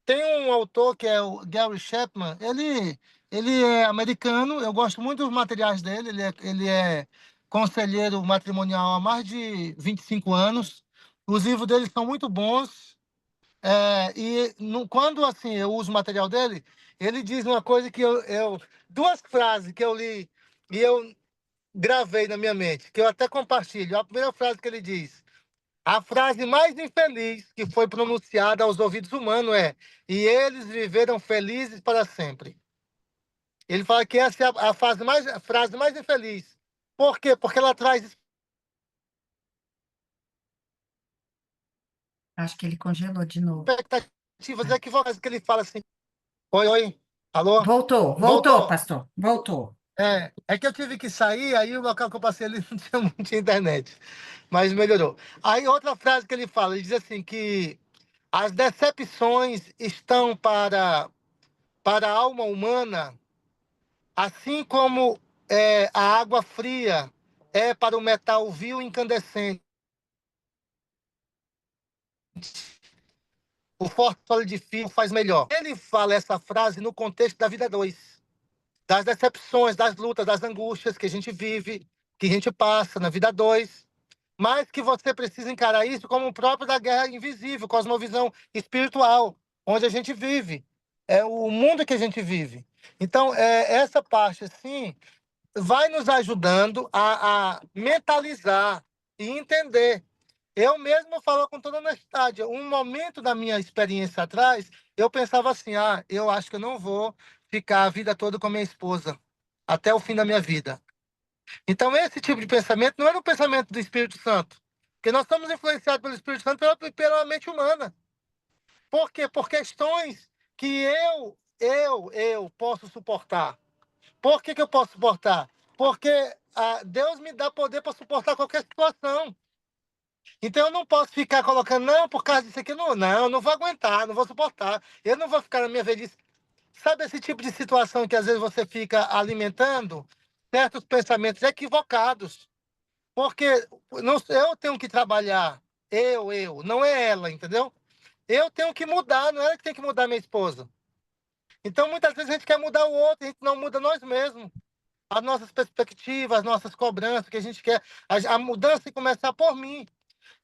Tem um autor que é o Gary Chapman, ele é americano, eu gosto muito dos materiais dele, ele é conselheiro matrimonial há mais de 25 anos. Os livros dele são muito bons. Quando assim, eu uso o material dele, ele diz uma coisa que duas frases que eu li e eu gravei na minha mente, que eu até compartilho. A primeira frase que ele diz: a frase mais infeliz que foi pronunciada aos ouvidos humanos é: e eles viveram felizes para sempre. Ele fala que essa é a frase mais infeliz. Por quê? Porque ela traz Acho que ele congelou de novo. expectativas equivocadas, que ele fala assim: oi, oi, alô? Voltou, voltou, Voltou? pastor, voltou. É que eu tive que sair, aí o local que eu passei ali não tinha internet, mas melhorou. Aí outra frase que ele fala, ele diz assim que as decepções estão para a alma humana, assim como a água fria é para o metal vil e incandescente. O forte solidifica, faz melhor. Ele fala essa frase no contexto da vida dois, das decepções, das lutas, das angústias que a gente vive, que a gente passa na vida dois, mas que você precisa encarar isso como o próprio da guerra invisível, cosmovisão espiritual, onde a gente vive, é o mundo que a gente vive. Então, essa parte, assim, vai nos ajudando a mentalizar e entender. Eu mesmo falo com toda honestidade, um momento da minha experiência atrás, eu pensava assim, eu acho que eu não vou ficar a vida toda com a minha esposa, até o fim da minha vida. Então, esse tipo de pensamento não era um pensamento do Espírito Santo. Porque nós somos influenciados pelo Espírito Santo pela mente humana. Por quê? Por questões que eu posso suportar. Por que eu posso suportar? Porque Deus me dá poder para suportar qualquer situação. Então, eu não posso ficar colocando, não, por causa disso aqui, não, não vou aguentar, não vou suportar. Eu não vou ficar na minha velhice. Sabe esse tipo de situação que às vezes você fica alimentando certos pensamentos equivocados? Porque eu tenho que trabalhar, não é ela, entendeu? Eu tenho que mudar, não é ela que tem que mudar minha esposa. Então, muitas vezes a gente quer mudar o outro, a gente não muda nós mesmos. As nossas perspectivas, as nossas cobranças, que a gente quer. A mudança tem que começar por mim.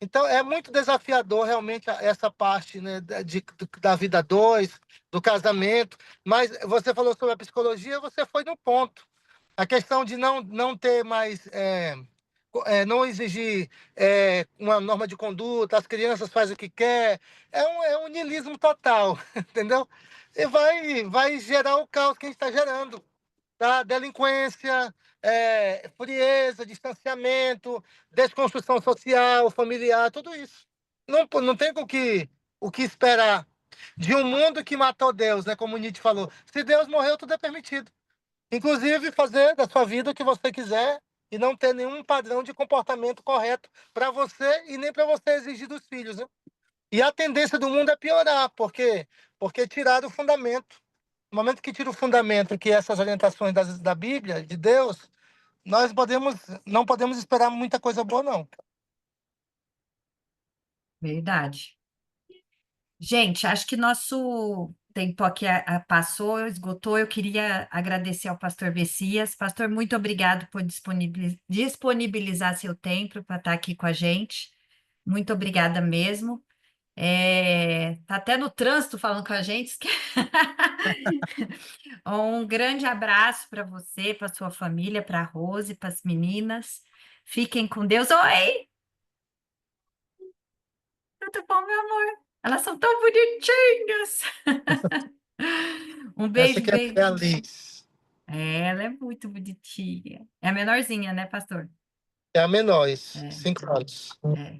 Então, é muito desafiador realmente essa parte, né, da vida a dois, do casamento. Mas você falou sobre a psicologia, você foi no ponto. A questão de não ter mais, não exigir uma norma de conduta, as crianças fazem o que quer, é um niilismo total, entendeu? E vai gerar o caos que a gente está gerando, tá? Delinquência, frieza, distanciamento, desconstrução social, familiar, tudo isso. Não tem o que esperar de um mundo que matou Deus, né? Como Nietzsche falou. Se Deus morreu, tudo é permitido. Inclusive, fazer da sua vida o que você quiser e não ter nenhum padrão de comportamento correto para você e nem para você exigir dos filhos, né? E a tendência do mundo é piorar, por quê? Porque tiraram o fundamento. No momento que tira o fundamento, que essas orientações da Bíblia, de Deus, nós não podemos esperar muita coisa boa, não. Verdade. Gente, acho que nosso tempo aqui passou, esgotou. Eu queria agradecer ao pastor Messias. Pastor, muito obrigado por disponibilizar seu tempo para estar aqui com a gente. Muito obrigada mesmo. Tá até no trânsito falando com a gente. Um grande abraço para você, para sua família, para a Rose, para as meninas. Fiquem com Deus. Oi! Tudo bom, meu amor? Elas são tão bonitinhas. Um Essa beijo, aqui é beijo. a Liz. Ela é muito bonitinha. É a menorzinha, né, pastor? É a menor, É, 5 anos. é.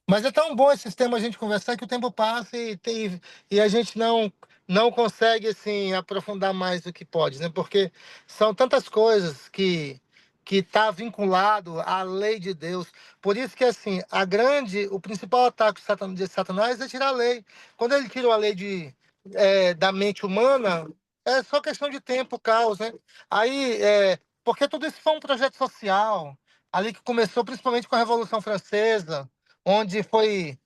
Mas é tão bom esse tema a gente conversar que o tempo passa e a gente não consegue assim aprofundar mais do que pode, né? Porque são tantas coisas que tá vinculado à lei de Deus. Por isso que assim, o principal ataque de Satanás é tirar a lei. Quando ele tirou a lei da mente humana, é só questão de tempo, caos, né? Aí, porque tudo isso foi um projeto social, ali que começou principalmente com a Revolução Francesa, onde foi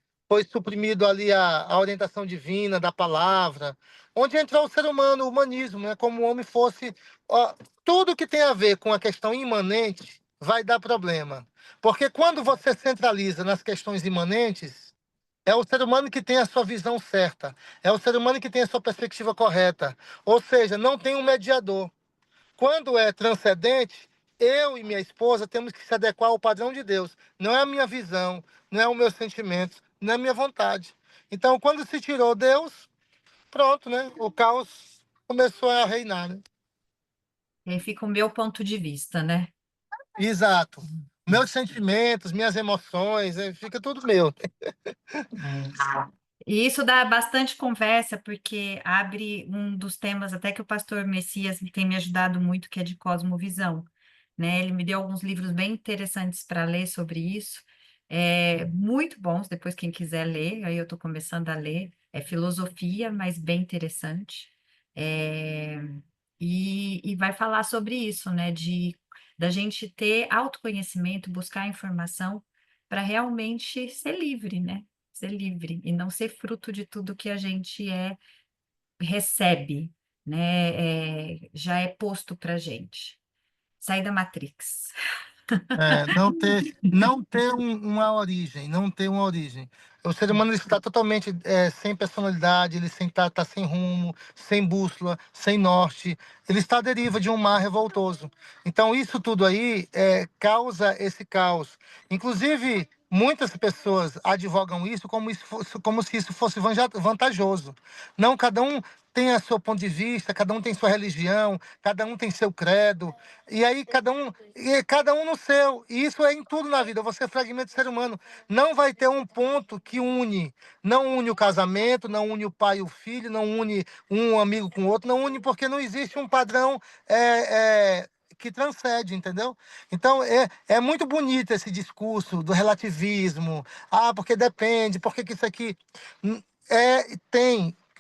suprimido ali a orientação divina da palavra, onde entrou o ser humano, o humanismo, né? Como o homem fosse... Ó, tudo que tem a ver com a questão imanente vai dar problema. Porque quando você centraliza nas questões imanentes, é o ser humano que tem a sua visão certa, é o ser humano que tem a sua perspectiva correta. Ou seja, não tem um mediador. Quando é transcendente, eu e minha esposa temos que se adequar ao padrão de Deus. Não é a minha visão, não é os meus sentimentos, não é a minha vontade. Então, quando se tirou Deus, pronto, né? O caos começou a reinar, né? E aí fica o meu ponto de vista, né? Exato. Meus sentimentos, minhas emoções, fica tudo meu. É. E isso dá bastante conversa, porque abre um dos temas até que o pastor Messias tem me ajudado muito, que é de cosmovisão, né? Ele me deu alguns livros bem interessantes para ler sobre isso, muito bons, depois quem quiser ler, aí eu estou começando a ler, é filosofia, mas bem interessante. É, e vai falar sobre isso, né? Da gente ter autoconhecimento, buscar informação para realmente ser livre, né? Ser livre e não ser fruto de tudo que a gente recebe, né? Já é posto para gente. Sair da Matrix. Não ter uma origem, não ter uma origem. O ser humano ele está totalmente sem personalidade, ele tá sem rumo, sem bússola, sem norte. Ele está à deriva de um mar revoltoso. Então, isso tudo aí causa esse caos. Inclusive, muitas pessoas advogam isso como se isso fosse vantajoso. Não, cada um tem a seu ponto de vista, cada um tem sua religião, cada um tem seu credo. E aí cada um no seu. E isso é em tudo na vida. Você fragmenta o ser humano. Não vai ter um ponto que une. Não une o casamento, não une o pai e o filho, não une um amigo com o outro, não une porque não existe um padrão que transcende, entendeu? Então é muito bonito esse discurso do relativismo. Ah, porque depende, porque que isso aqui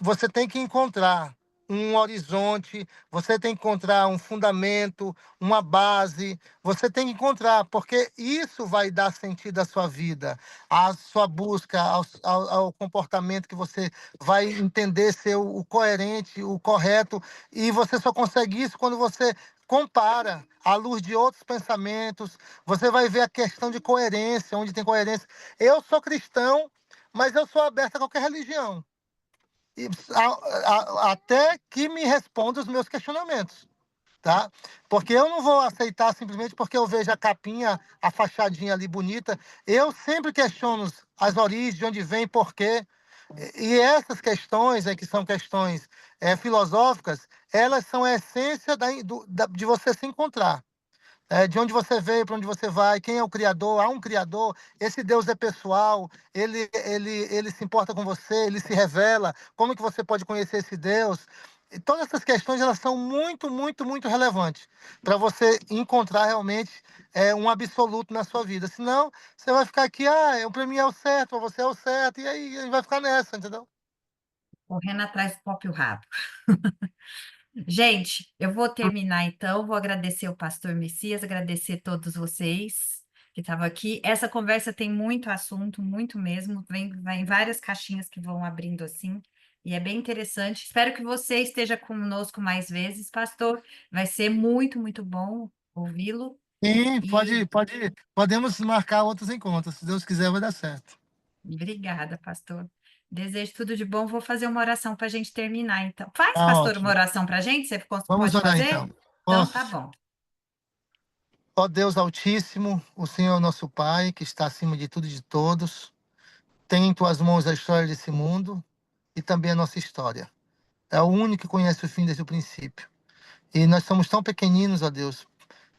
você tem que encontrar um horizonte, você tem que encontrar um fundamento, uma base, você tem que encontrar, porque isso vai dar sentido à sua vida, à sua busca, ao comportamento que você vai entender ser o coerente, o correto, e você só consegue isso quando você compara à luz de outros pensamentos, você vai ver a questão de coerência, onde tem coerência. Eu sou cristão, mas eu sou aberto a qualquer religião. E, até que me responda os meus questionamentos. tá? Porque eu não vou aceitar simplesmente porque eu vejo a capinha, a fachadinha ali bonita. Eu sempre questiono as origens, de onde vem, por quê. E essas questões, que são questões filosóficas, elas são a essência de você se encontrar. De onde você veio, para onde você vai, quem é o Criador, há um Criador, esse Deus é pessoal, ele se importa com você, ele se revela, como que você pode conhecer esse Deus? E todas essas questões, elas são muito, muito, muito relevantes para você encontrar realmente um absoluto na sua vida. Senão, você vai ficar aqui, para mim é o certo, para você é o certo, e aí a gente vai ficar nessa, entendeu? Correndo atrás do próprio rabo. Gente, eu vou terminar então, vou agradecer o pastor Messias, agradecer a todos vocês que estavam aqui. Essa conversa tem muito assunto, muito mesmo, vem várias caixinhas que vão abrindo assim, e é bem interessante. Espero que você esteja conosco mais vezes, pastor. Vai ser muito, muito bom ouvi-lo. Sim, E podemos marcar outros encontros, se Deus quiser vai dar certo. obrigada, pastor. Desejo tudo de bom. Vou fazer uma oração para a gente terminar, então. Faz, Tá pastor, uma ótimo. oração para a gente? Você Vamos pode orar fazer? então. Então, tá Posso? bom. Ó Deus Altíssimo, o Senhor é o nosso Pai, que está acima de tudo e de todos. Tem em tuas mãos a história desse mundo e também a nossa história. É o único que conhece o fim desde o princípio. E nós somos tão pequeninos, ó Deus,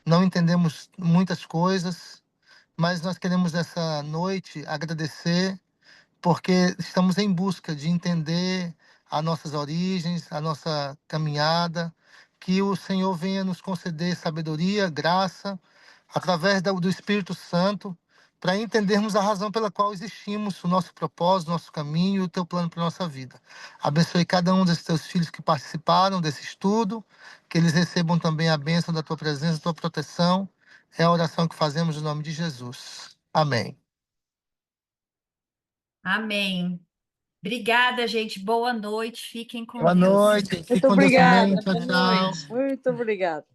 não entendemos muitas coisas, mas nós queremos nessa noite agradecer porque estamos em busca de entender as nossas origens, a nossa caminhada, que o Senhor venha nos conceder sabedoria, graça, através do Espírito Santo, para entendermos a razão pela qual existimos, o nosso propósito, o nosso caminho e o teu plano para a nossa vida. Abençoe cada um desses teus filhos que participaram desse estudo, que eles recebam também a bênção da tua presença, da tua proteção. É a oração que fazemos no nome de Jesus. Amém. Amém. Obrigada, gente. Boa noite. Fiquem com Boa Deus. noite. Fique Muito com Deus também. obrigada. Tchau, Boa tchau. noite. Muito obrigada.